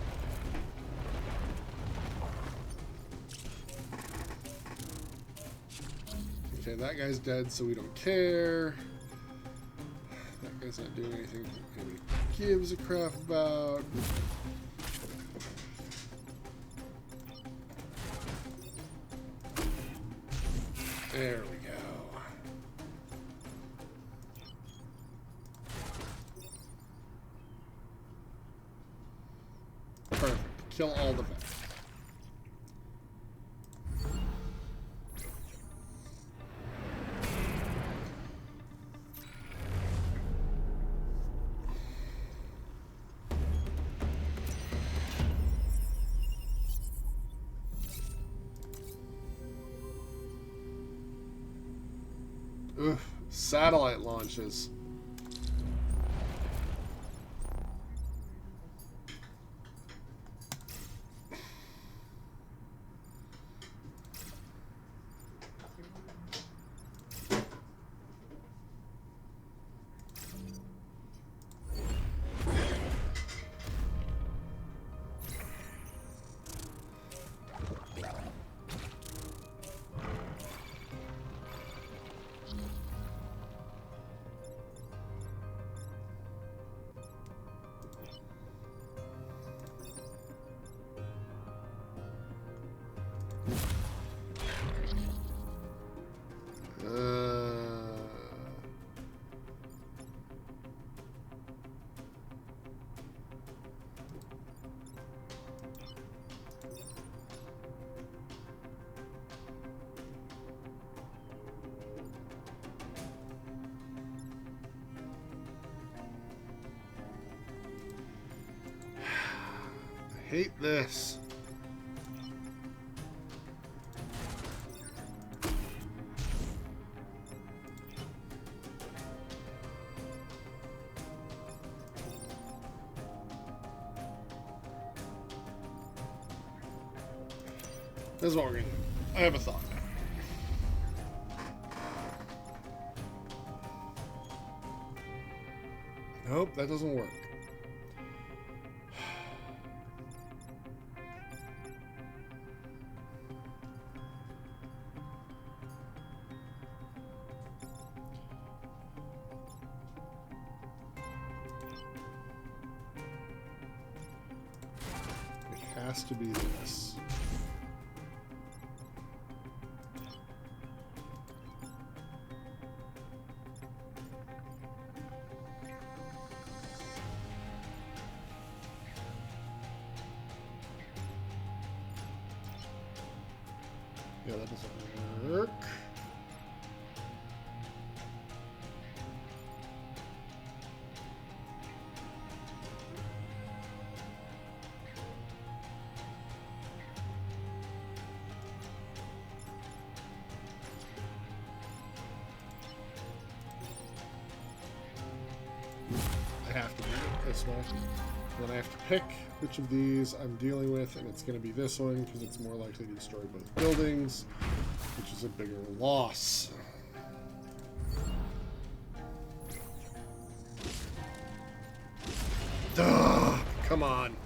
okay, that guy's dead, so we don't care. That guy's not doing anything anybody gives a crap about. There we go. Perfect. Kill all the vets. Ugh, satellite launches. Hate this. This is what we're gonna do. I have a thought. Nope, that doesn't work. It has to be this. Yeah, that doesn't work. I have to do it this way. Then I have to pick which of these I'm dealing with, and it's going to be this one because it's more likely to destroy both buildings, which is a bigger loss. Duh! Come on.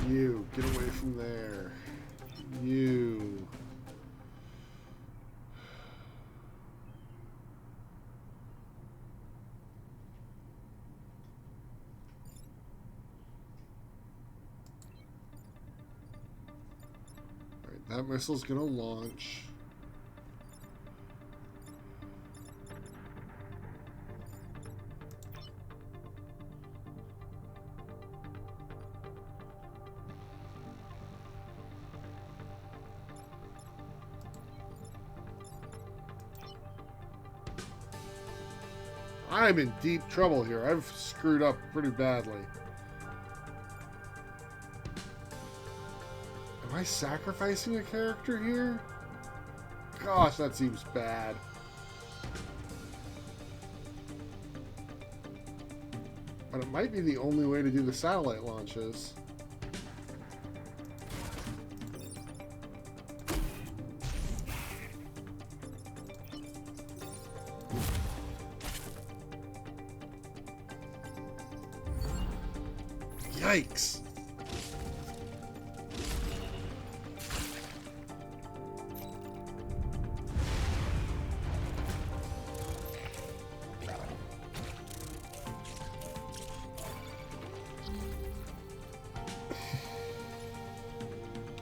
You, get away from there. You. Alright, That missile's gonna launch. I'm in deep trouble here. I've screwed up pretty badly. Am I sacrificing a character here? Gosh, that seems bad. But it might be the only way to do the satellite launches. Yikes.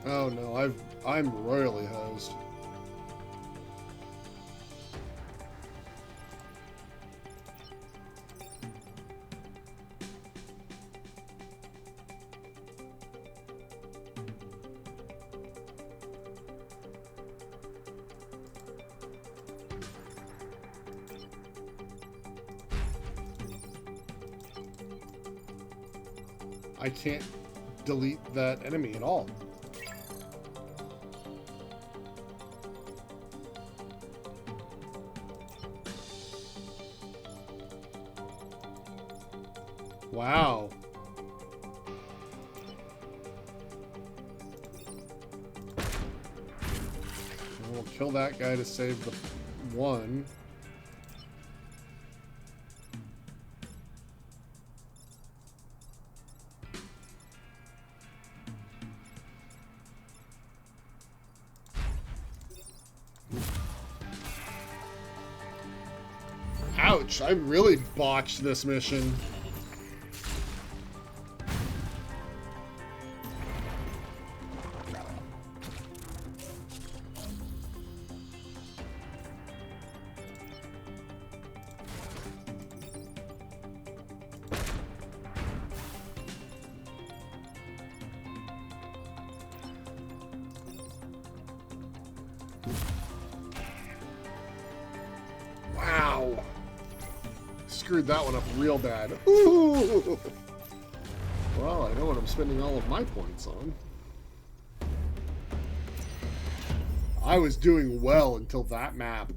Oh no, I'm royally hosed. I can't delete that enemy at all. Wow. We'll kill that guy to save the one. Ouch, I really botched this mission. Wow. Screwed that one up real bad. Ooh. Well, I know what I'm spending all of my points on. I was doing well until that map.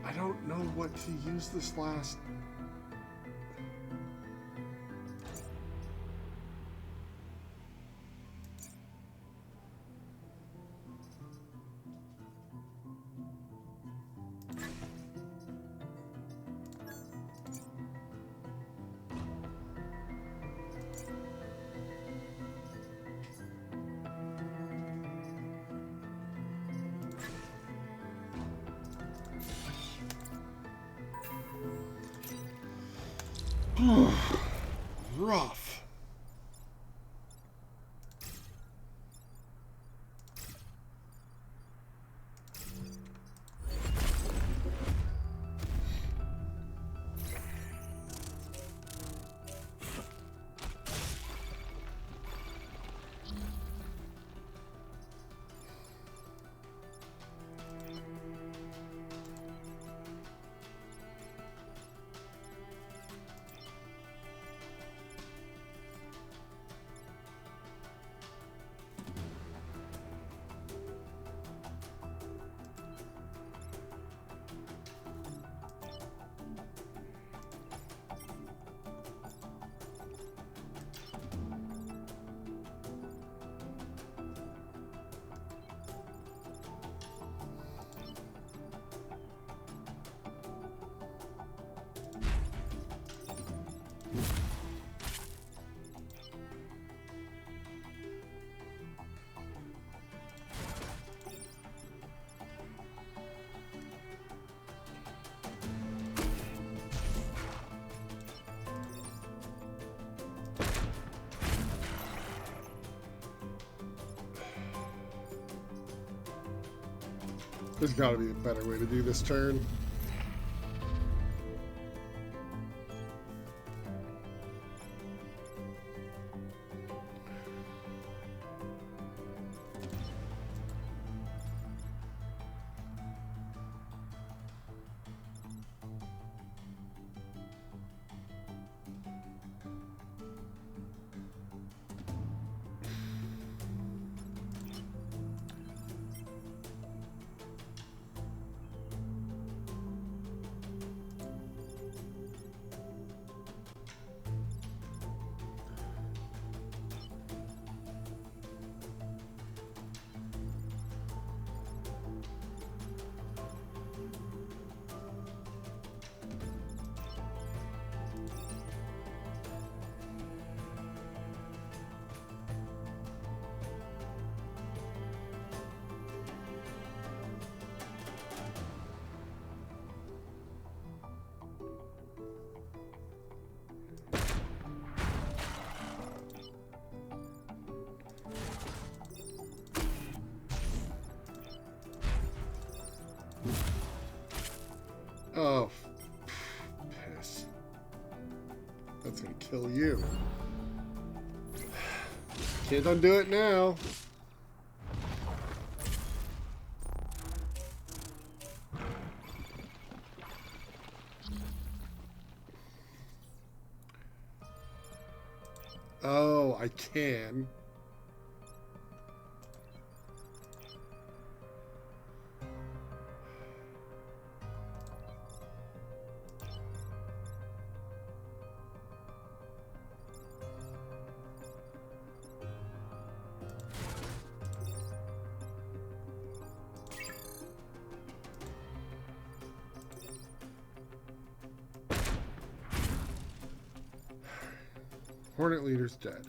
I don't know what to use this last. Rough. There's got to be a better way to do this turn. Oh, piss. That's gonna kill you. Can't undo it now. Oh, I can. Hornet leader's dead.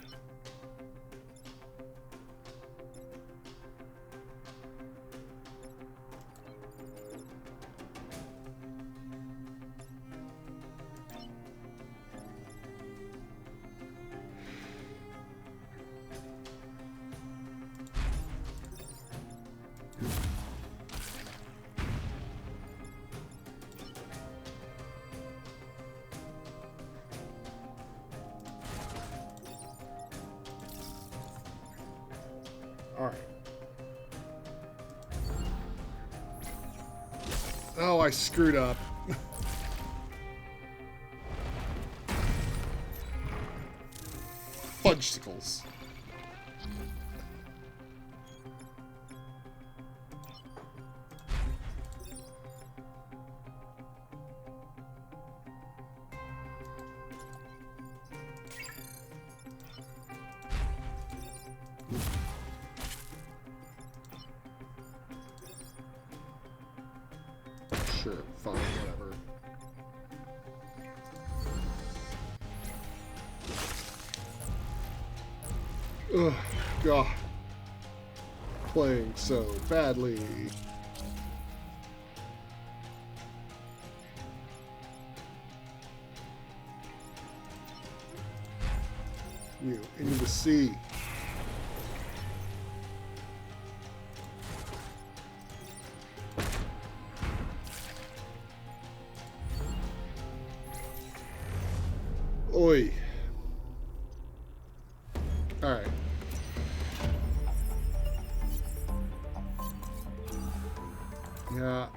Alright. Oh, I screwed up. Fudgesicles. Sure, fine, whatever. Ugh, God. Playing so badly. You into the sea. Oi. Alright. Yeah.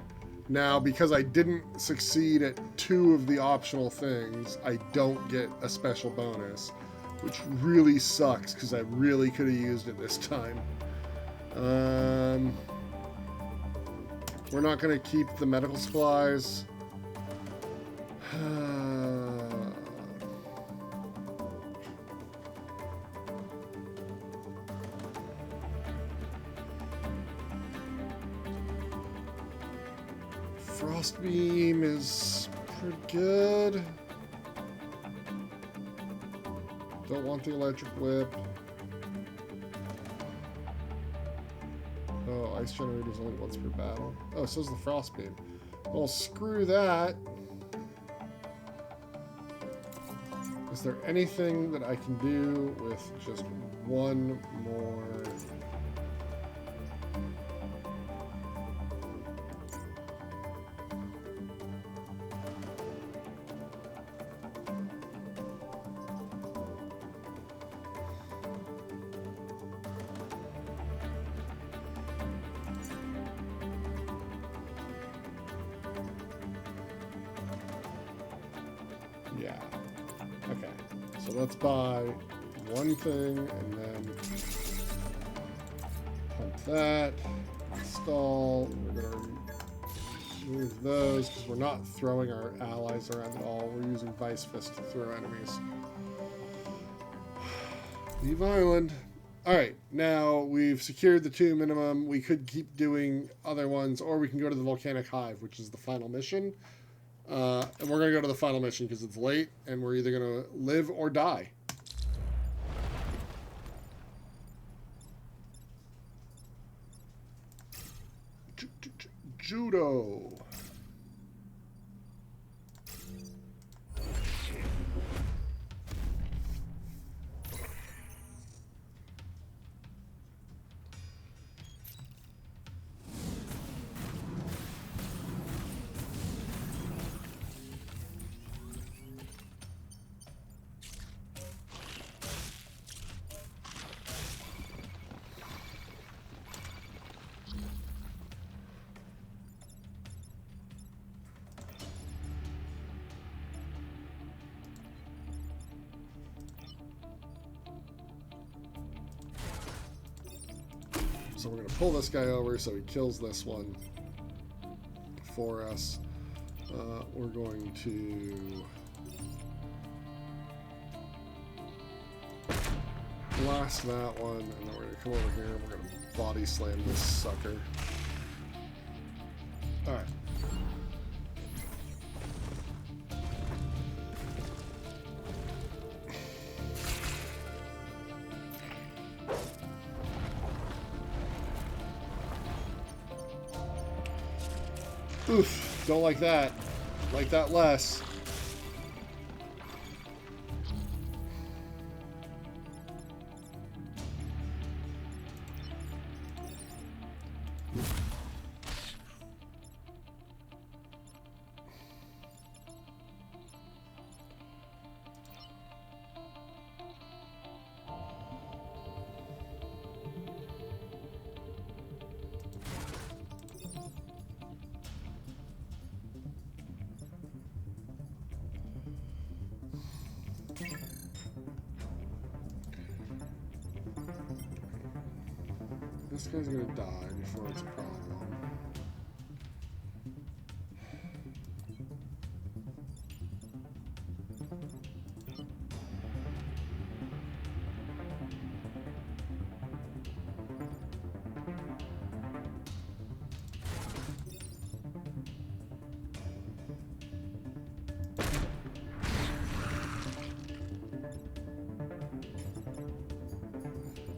Now, because I didn't succeed at 2 of the optional things, I don't get a special bonus, which really sucks because I really could have used it this time. We're not going to keep the medical supplies. Frost Beam is pretty good. Don't want the Electric Whip. Oh, Ice Generator is only once per battle. Oh, so is the Frost Beam. Well, screw that. Is there anything that I can do with just one more? let's buy one thing and then pump that. Install. We're going to remove those because we're not throwing our allies around at all. We're using Vice Fist to throw enemies. Leave Island. Alright, now we've secured the 2 minimum. We could keep doing other ones, or we can go to the Volcanic Hive, which is the final mission. And we're going to go to the final mission because it's late, and we're either going to live or die. Judo. So we're going to pull this guy over so he kills this one for us. We're going to blast that one, and then we're going to come over here and we're going to body slam this sucker. Alright. Oof, don't like that. Like that less. This guy's gonna die before it's a problem.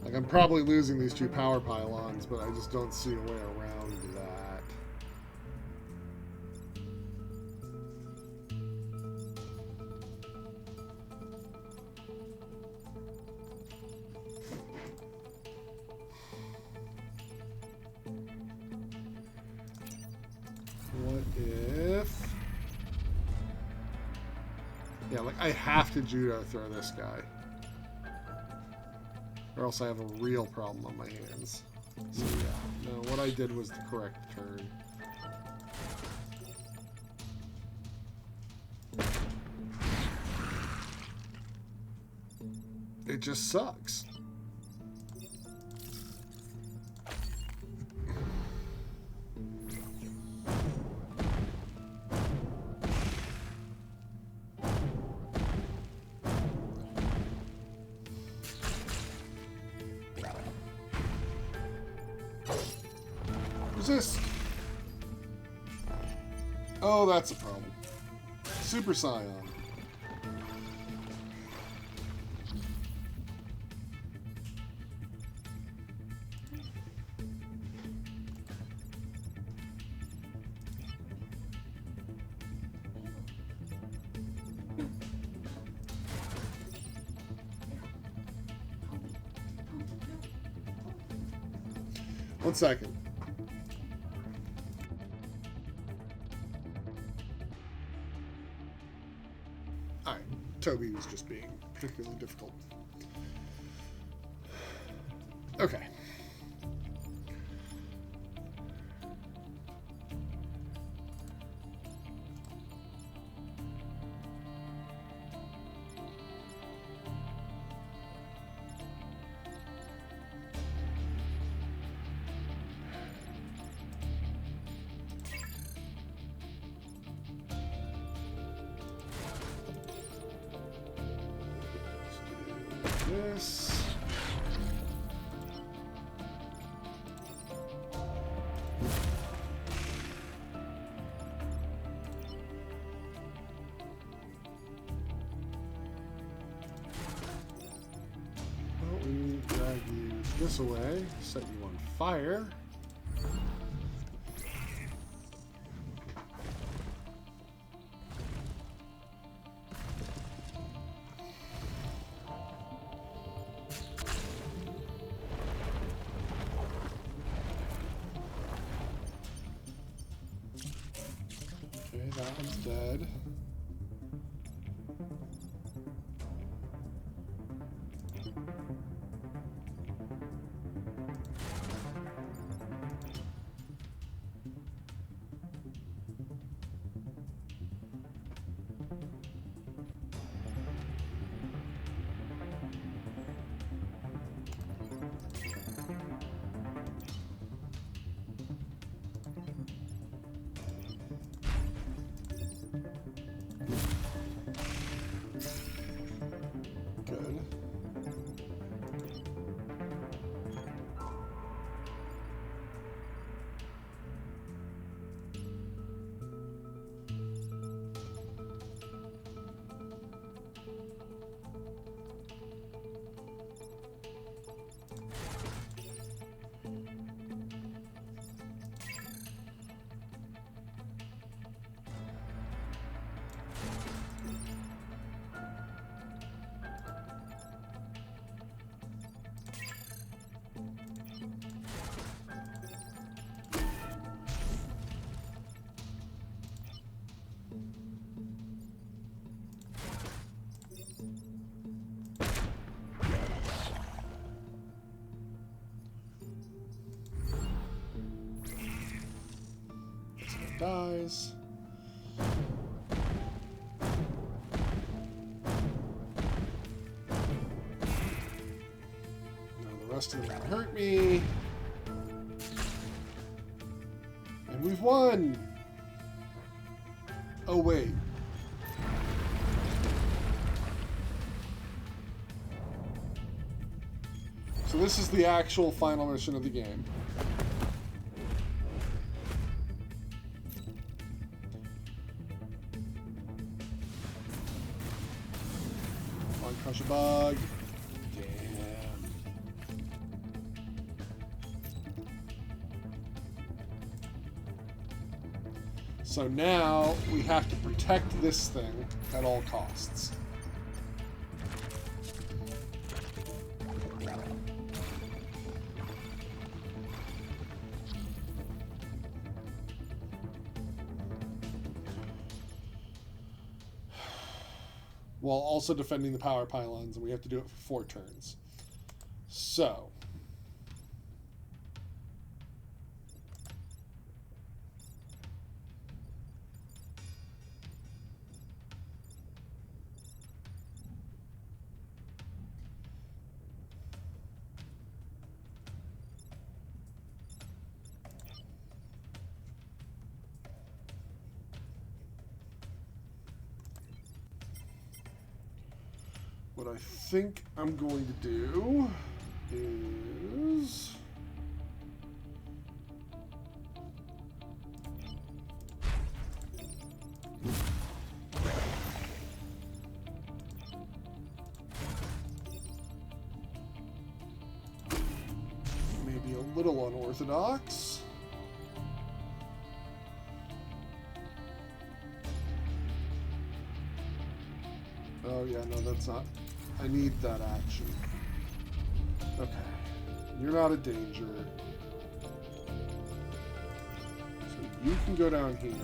Like, I'm probably losing these 2 power pylons, but I just don't see a way around that. What if... Yeah, like, I have to judo throw this guy. Or else I have a real problem on my hands. So yeah, no, what I did was the correct turn. It just sucks. Resist. Oh, that's a problem. Super Scion. One second. Alright, Toby was just being particularly difficult. Okay. this. Well, we need to drag you this away, set you on fire. Okay, that one's dead. Good. Dies. Now the rest of them can hurt me. And we've won! Oh, wait. So this is the actual final mission of the game. Crush a bug. Damn. So now we have to protect this thing at all costs. While also defending the power pylons, and we have to do it for 4 turns. So. What I think I'm going to do is maybe a little unorthodox. Oh yeah, no, that's not. I need that action. Okay. You're not a danger. So you can go down here and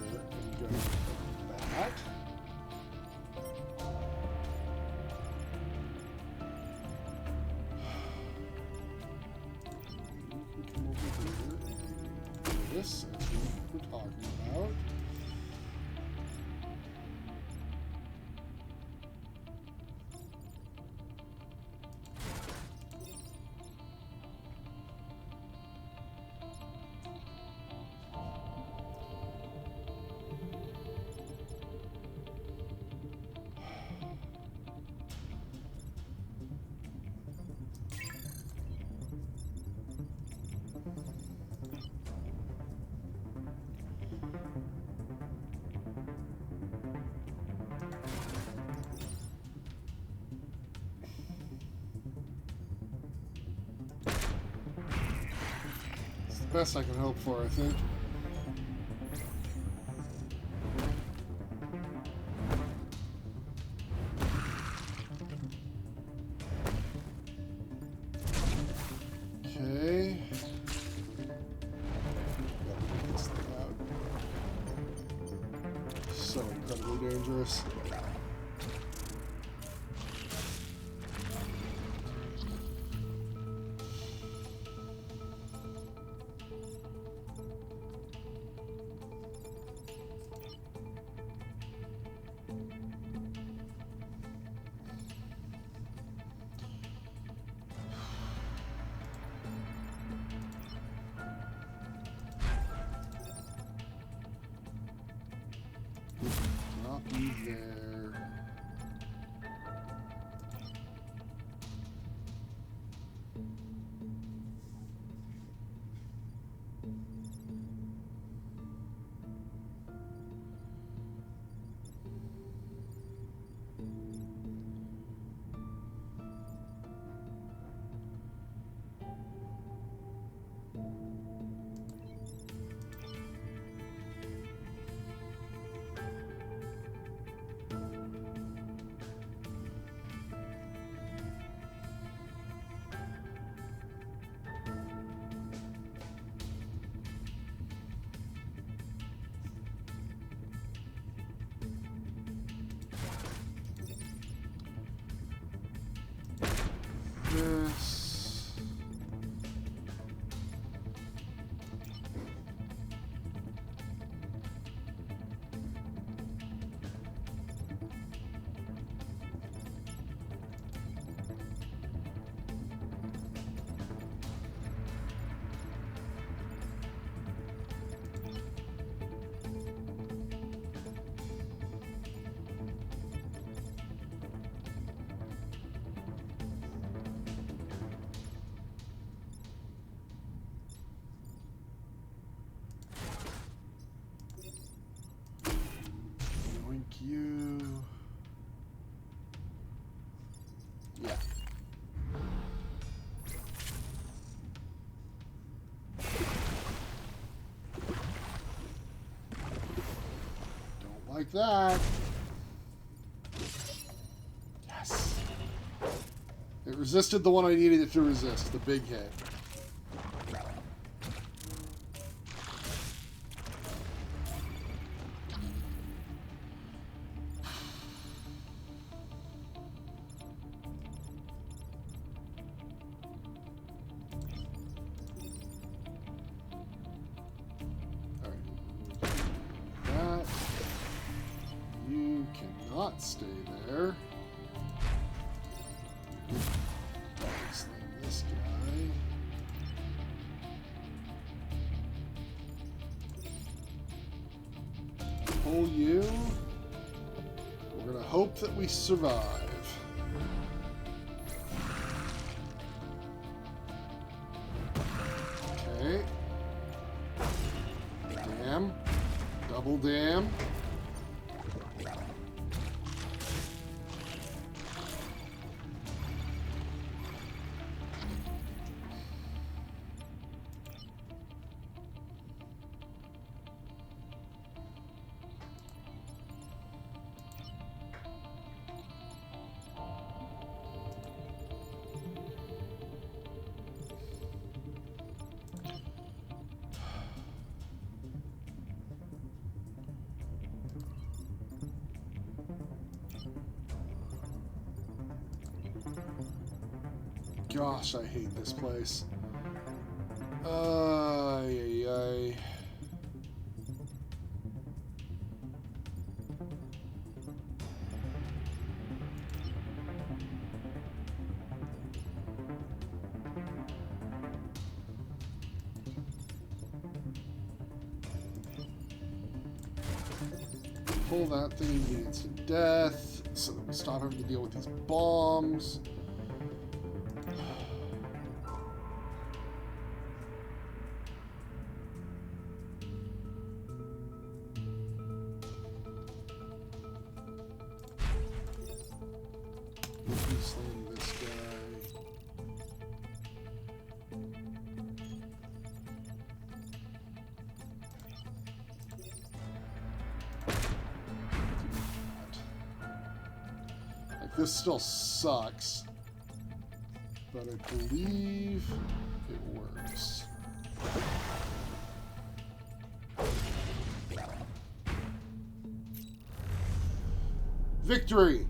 go like that. You can come over here and do this, as we were talking about. best I can hope for, I think. Okay. So incredibly dangerous. Not you there. This. You. Yeah. Don't like that. Yes. It resisted the one I needed it to resist, the big hit. Not stay there. Slam this guy. Pull you. We're gonna hope that we survive. Okay. Damn. Double damn. Gosh, I hate this place. Ay, ay, ay. Pull that thing immediately to death so that we stop having to deal with these bombs. Slam this guy. This still sucks, but I believe it works. Victory!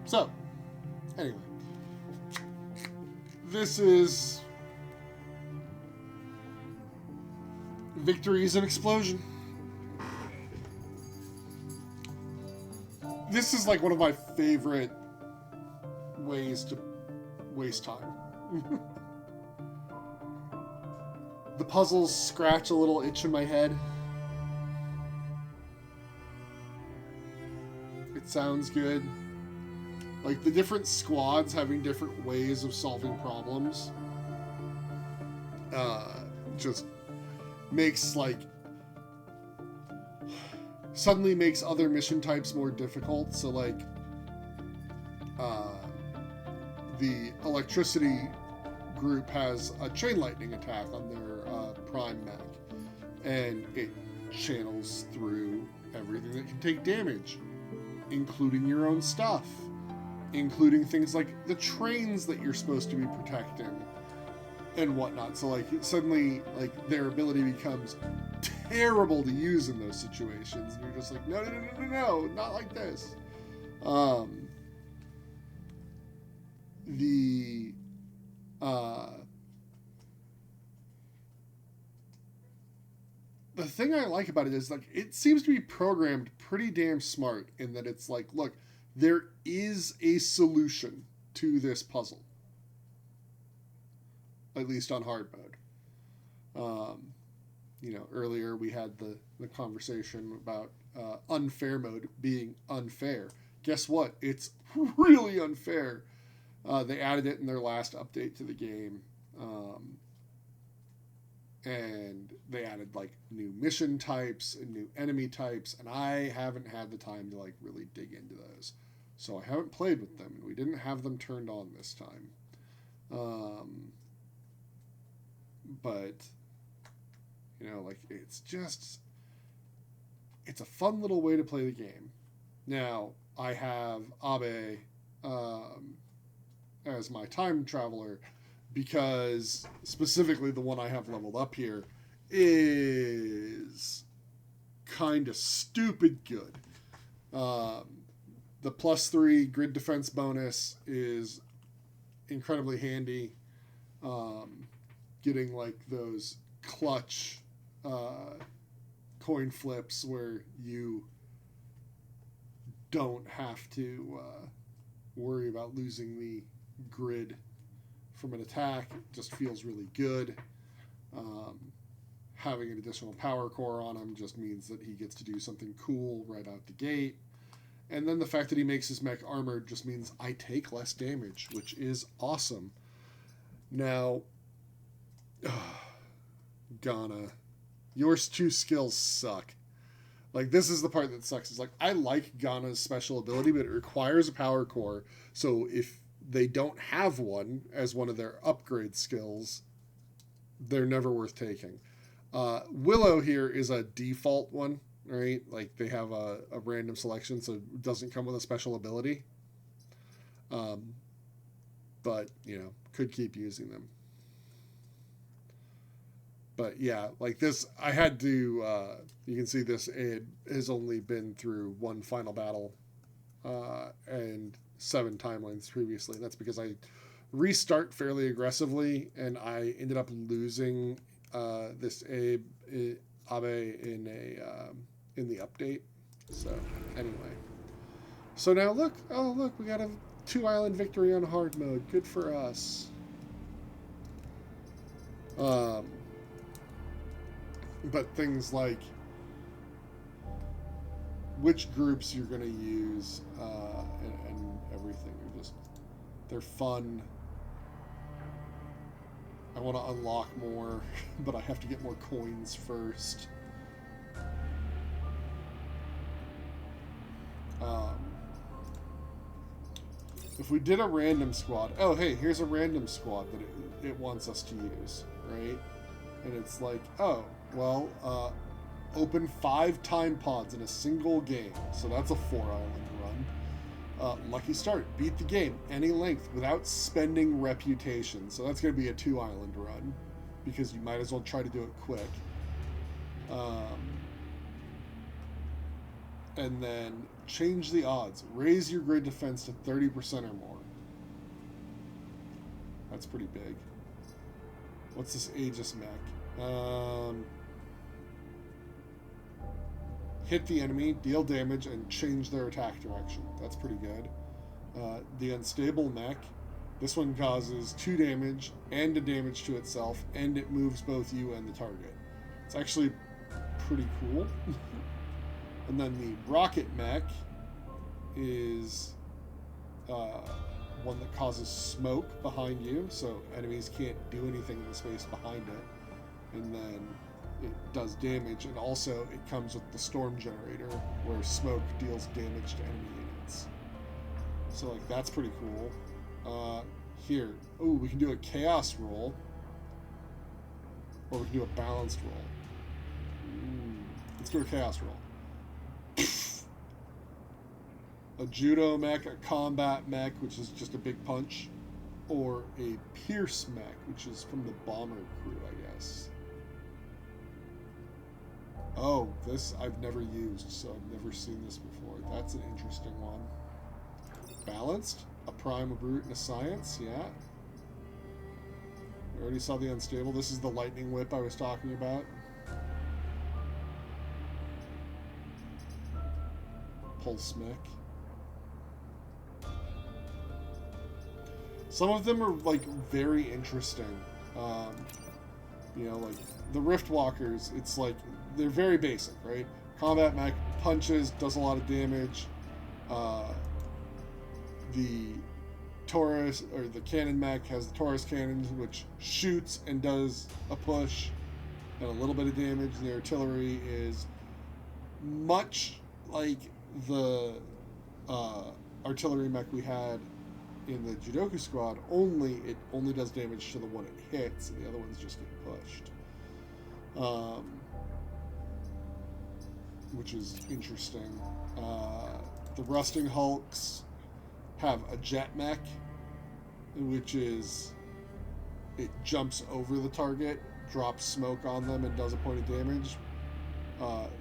So, anyway, this is Victory is an Explosion. This is like one of my favorite ways to waste time. The puzzles scratch a little itch in my head. It sounds good. Like, the different squads having different ways of solving problems just makes, like, suddenly makes other mission types more difficult. So, like, the electricity group has a chain lightning attack on their prime mech, and it channels through everything that can take damage, including your own stuff. Including things like the trains that you're supposed to be protecting and whatnot. So, like, suddenly, like, their ability becomes terrible to use in those situations. And you're just like, no, not like this. The thing I like about it is, like, it seems to be programmed pretty damn smart in that it's like, look, there is a solution to this puzzle. At least on hard mode. You know, earlier we had the conversation about unfair mode being unfair. Guess what? It's really unfair. They added it in their last update to the game. And they added, like, new mission types and new enemy types, and I haven't had the time to, like, really dig into those. So I haven't played with them, and we didn't have them turned on this time. But, you know, like, it's a fun little way to play the game. Now, I have Abe as my time traveler, because specifically the one I have leveled up here is kind of stupid good. The +3 grid defense bonus is incredibly handy. Getting, like, those clutch coin flips where you don't have to worry about losing the grid from an attack just feels really good. Having an additional power core on him just means that he gets to do something cool right out the gate. And then the fact that he makes his mech armored just means I take less damage, which is awesome. Now, Ghana, your two skills suck. Like, this is the part that sucks. It's like, I like Ghana's special ability, but it requires a power core. So if they don't have one as one of their upgrade skills, they're never worth taking. Willow here is a default one, right? Like, they have a random selection, so it doesn't come with a special ability. But, you know, could keep using them. But yeah, like this, I had to, you can see this, it has only been through one final battle and 7 timelines previously. That's because I restart fairly aggressively, and I ended up losing this Abe in in the update. So anyway, so now look, oh look, we got a 2 island victory on hard mode. Good for us. But things like which groups you're going to use and everything are just, they're fun. I want to unlock more, but I have to get more coins first. If we did a random squad, oh hey, here's a random squad that it wants us to use, right? And it's like, oh, well, open 5 time pods in a single game. So that's a 4-island run. Lucky start, beat the game any length without spending reputation. So that's going to be a 2-island run because you might as well try to do it quick. And then change the odds. Raise your grid defense to 30% or more. That's pretty big. What's this Aegis mech? Hit the enemy, deal damage, and change their attack direction. That's pretty good. The Unstable mech. This one causes 2 damage and a damage to itself, and it moves both you and the target. It's actually pretty cool. And then the Rocket mech is one that causes smoke behind you, so enemies can't do anything in the space behind it. And then it does damage, and also it comes with the Storm Generator, where smoke deals damage to enemy units. So, like, that's pretty cool. Here. Ooh, we can do a Chaos roll. Or we can do a Balanced roll. Let's do a Chaos roll. A Judo mech, a Combat mech, which is just a big punch, or a Pierce mech, which is from the Bomber crew, I guess. Oh, this I've never used, so I've never seen this before. That's an interesting one. Balanced, a Prime, a Brute, and a Science, yeah. We already saw the Unstable. This is the Lightning Whip I was talking about. Pulse mech. Some of them are, like, very interesting. You know, like, the Rift Walkers, it's like, they're very basic, right? Combat mech punches, does a lot of damage. The Taurus, or the Cannon mech, has the Taurus cannons, which shoots and does a push and a little bit of damage. The artillery is much like the artillery mech we had in the Judoka squad, only it only does damage to the one it hits, and the other ones just get pushed. Which is interesting. The Rusting Hulks have a jet mech, which is, it jumps over the target, drops smoke on them, and does a point of damage.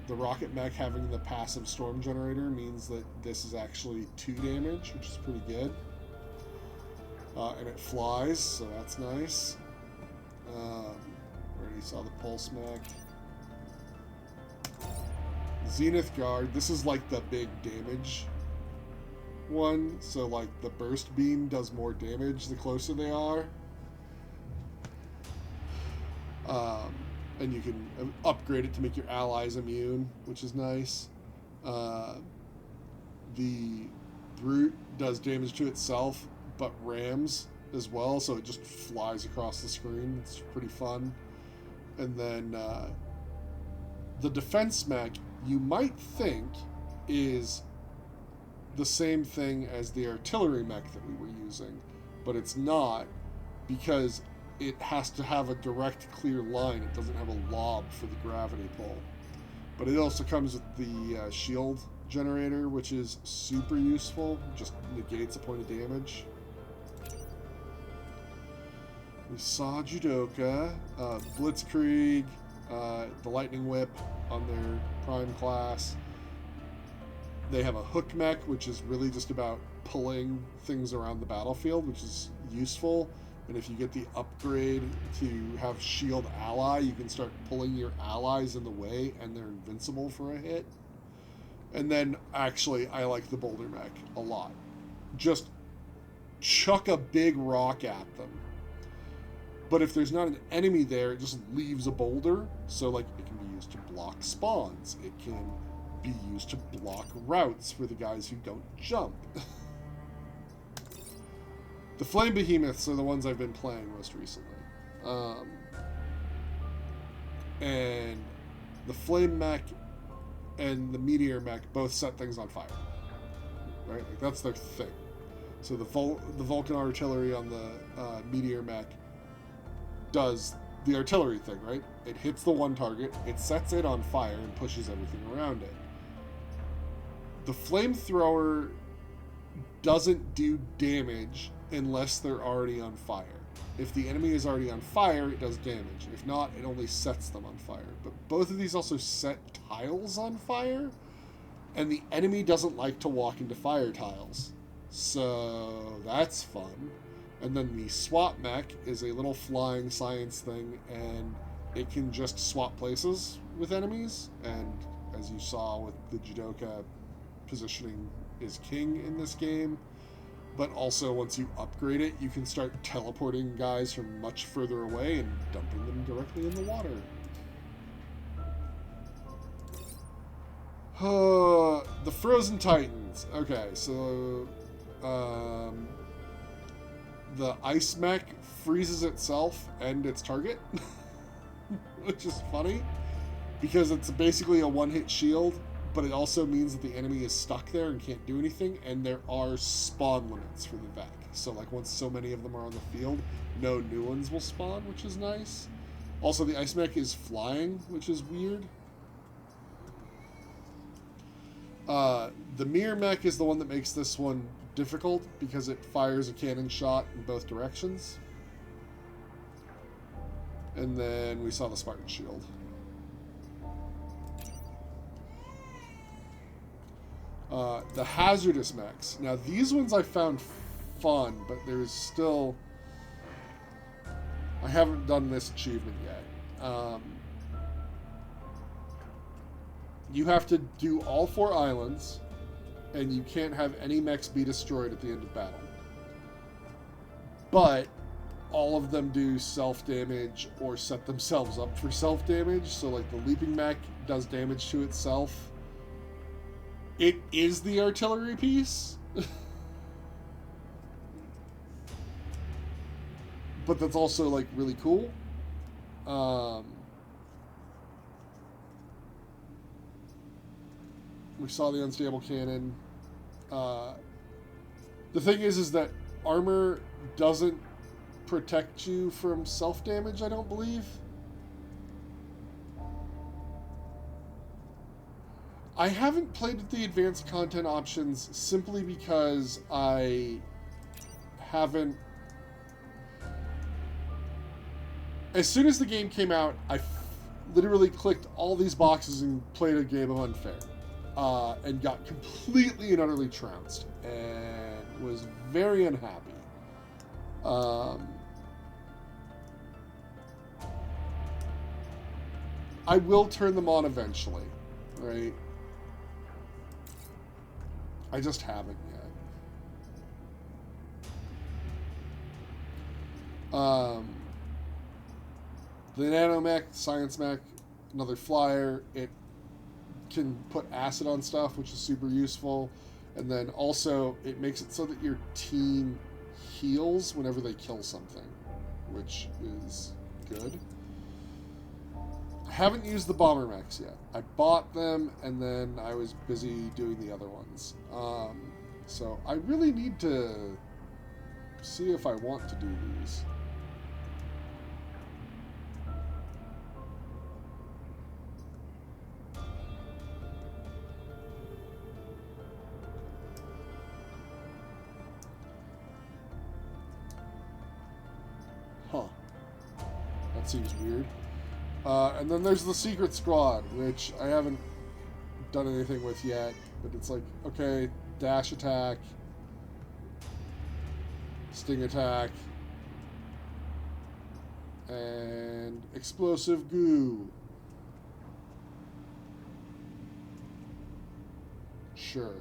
The rocket mech having the passive Storm Generator means that this is actually 2 damage, which is pretty good. And it flies, so that's nice. Already saw the Pulse mech. Zenith Guard, this is like the big damage one, so like the burst beam does more damage the closer they are. And you can upgrade it to make your allies immune, which is nice. The Brute does damage to itself, but rams as well, so it just flies across the screen. It's pretty fun. And then the Defense mech, you might think, is the same thing as the artillery mech that we were using, but it's not, because it has to have a direct, clear line. It doesn't have a lob for the gravity pull. But it also comes with the shield generator, which is super useful. Just negates a point of damage. We saw Judoka, Blitzkrieg, the Lightning Whip on their Prime class. They have a Hook mech, which is really just about pulling things around the battlefield, which is useful. And if you get the upgrade to have Shield Ally, you can start pulling your allies in the way, and they're invincible for a hit. And then, actually, I like the boulder mech a lot. Just chuck a big rock at them. But if there's not an enemy there, it just leaves a boulder. So, like, it can be used to block spawns. It can be used to block routes for the guys who don't jump. The Flame Behemoths are the ones I've been playing most recently. And the Flame Mech and the Meteor Mech both set things on fire. Right? Like, that's their thing. So the Vulcan artillery on the Meteor Mech does the artillery thing, right? It hits the one target, it sets it on fire, and pushes everything around it. The flamethrower doesn't do damage unless they're already on fire. If the enemy is already on fire, it does damage. If not, it only sets them on fire. But both of these also set tiles on fire, and the enemy doesn't like to walk into fire tiles. So that's fun. And then the swap mech is a little flying science thing, and it can just swap places with enemies. And as you saw with the Judoka, positioning is king in this game. But also, once you upgrade it, you can start teleporting guys from much further away and dumping them directly in the water. The Frozen Titans. Okay, so the Ice Mech freezes itself and its target, which is funny, because it's basically a one-hit shield, but it also means that the enemy is stuck there and can't do anything, and there are spawn limits for the Vec. So, like, once so many of them are on the field, no new ones will spawn, which is nice. Also, the Ice Mech is flying, which is weird. The Mirror Mech is the one that makes this one difficult because it fires a cannon shot in both directions. And then we saw the Spartan Shield. The Hazardous Mechs. Now, these ones I found fun, but there's still... I haven't done this achievement yet. You have to do all 4 islands, and you can't have any mechs be destroyed at the end of battle. But all of them do self-damage or set themselves up for self-damage. So, like, the Leaping Mech does damage to itself. It is the artillery piece. But that's also, like, really cool. We saw the unstable cannon. The thing is that armor doesn't protect you from self-damage, I don't believe. I haven't played with the advanced content options simply because I haven't... As soon as the game came out, I literally clicked all these boxes and played a game of Unfair. And got completely and utterly trounced, and was very unhappy. I will turn them on eventually, right? I just haven't yet. The Nanomech, Science Mech, another flyer. It can put acid on stuff, which is super useful. And then also, it makes it so that your team heals whenever they kill something, which is good. I haven't used the bomber mechs yet. I bought them, and then I was busy doing the other ones. So I really need to see if I want to do these. That seems weird. And then there's the Secret Squad, which I haven't done anything with yet, but it's like, okay, dash attack, sting attack, and explosive goo. sure.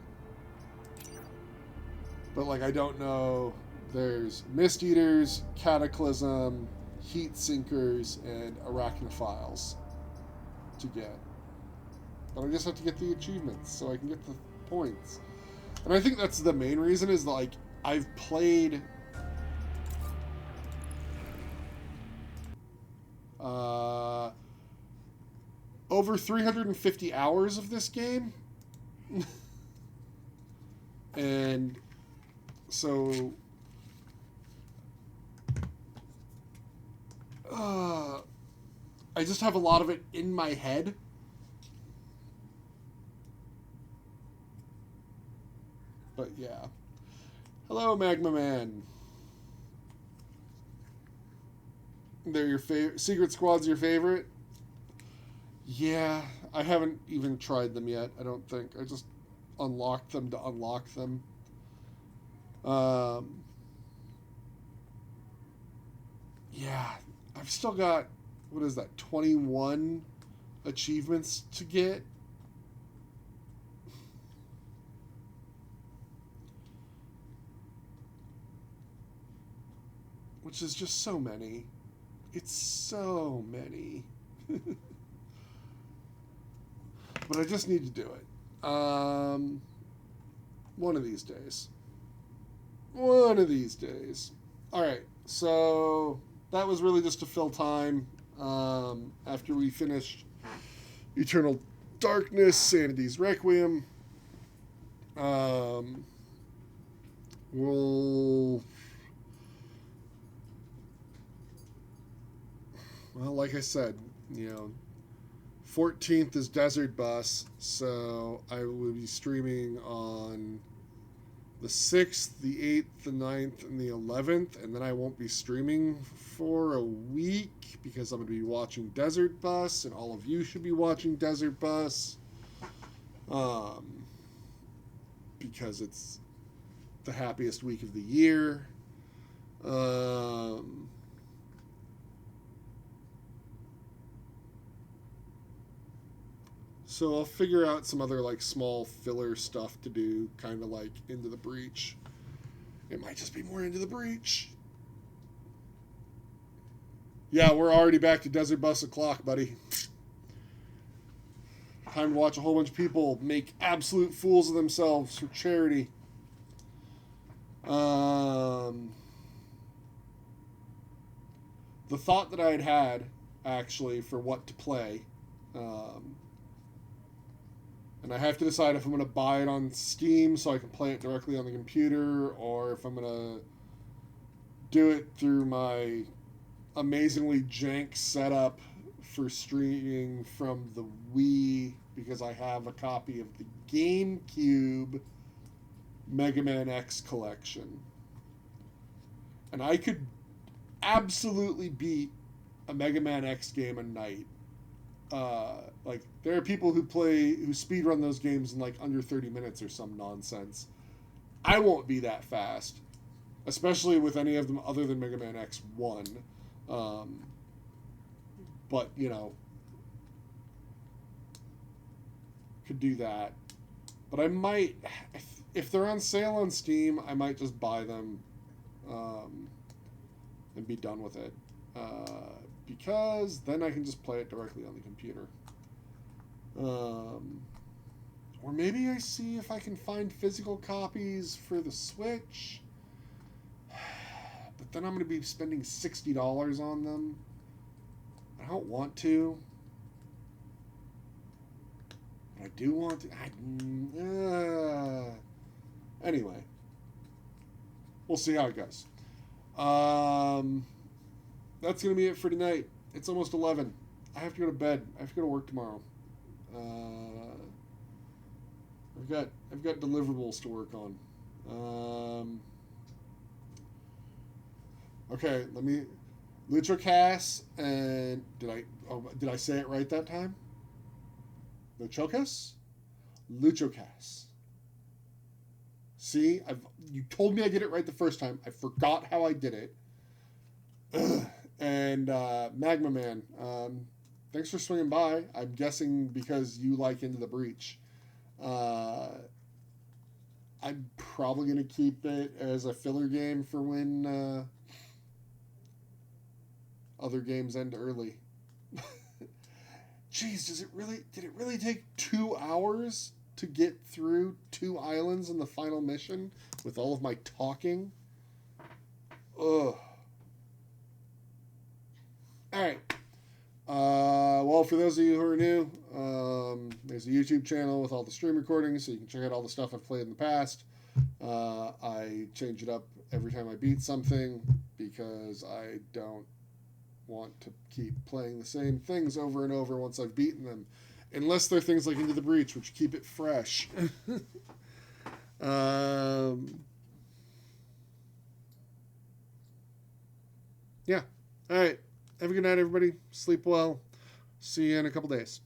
But, like, I don't know. There's Mist Eaters, Cataclysm, Heat Sinkers, and Arachnophiles to get. But I just have to get the achievements so I can get the points. And I think that's the main reason is, like, I've played... over 350 hours of this game. And so I just have a lot of it in my head. But yeah. Hello, Magma Man. They're your favorite. Secret Squad's your favorite? Yeah, I haven't even tried them yet, I don't think. I just unlocked them to unlock them. Yeah, I've still got, what is that, 21 achievements to get? Which is just so many. It's so many. But I just need to do it. One of these days. One of these days. Alright, so that was really just to fill time. After we finished Eternal Darkness, Sanity's Requiem. Well, like I said, 14th is Desert Bus, so I will be streaming on the 6th, the 8th, the 9th, and the 11th, and then I won't be streaming for a week because I'm going to be watching Desert Bus, and all of you should be watching Desert Bus, because it's the happiest week of the year. So I'll figure out some other, like, small filler stuff to do, kind of like Into the Breach. It might just be more Into the Breach. Yeah, we're already back to Desert Bus o'clock, buddy. Time to watch a whole bunch of people make absolute fools of themselves for charity. The thought that I had, actually, for what to play... and I have to decide if I'm going to buy it on Steam so I can play it directly on the computer, or if I'm going to do it through my amazingly jank setup for streaming from the Wii, because I have a copy of the GameCube Mega Man X collection. And I could absolutely beat a Mega Man X game a night. Like, there are people who speedrun those games in, like, under 30 minutes or some nonsense. I won't be that fast, especially with any of them other than Mega Man X1. But, could do that. But I might, if they're on sale on Steam, I might just buy them, and be done with it. Because then I can just play it directly on the computer. Or maybe I see if I can find physical copies for the Switch. But then I'm going to be spending $60 on them. I don't want to. But I do want to. Anyway. We'll see how it goes. That's going to be it for tonight. It's almost 11. I have to go to bed. I have to go to work tomorrow. I've got deliverables to work on. Okay, let me... Luchocas and... Did I say it right that time? Luchocas? Luchocas. See? You told me I did it right the first time. I forgot how I did it. And Magma Man, thanks for swinging by. I'm guessing because you like Into the Breach. I'm probably going to keep it as a filler game for when other games end early. Jeez, did it really take 2 hours to get through 2 islands in the final mission with all of my talking? Ugh. Alright. Well, for those of you who are new, there's a YouTube channel with all the stream recordings, so you can check out all the stuff I've played in the past. I change it up every time I beat something because I don't want to keep playing the same things over and over once I've beaten them, unless they're things like Into the Breach, which keep it fresh. Yeah. All right. Have a good night, everybody. Sleep well. See you in a couple days.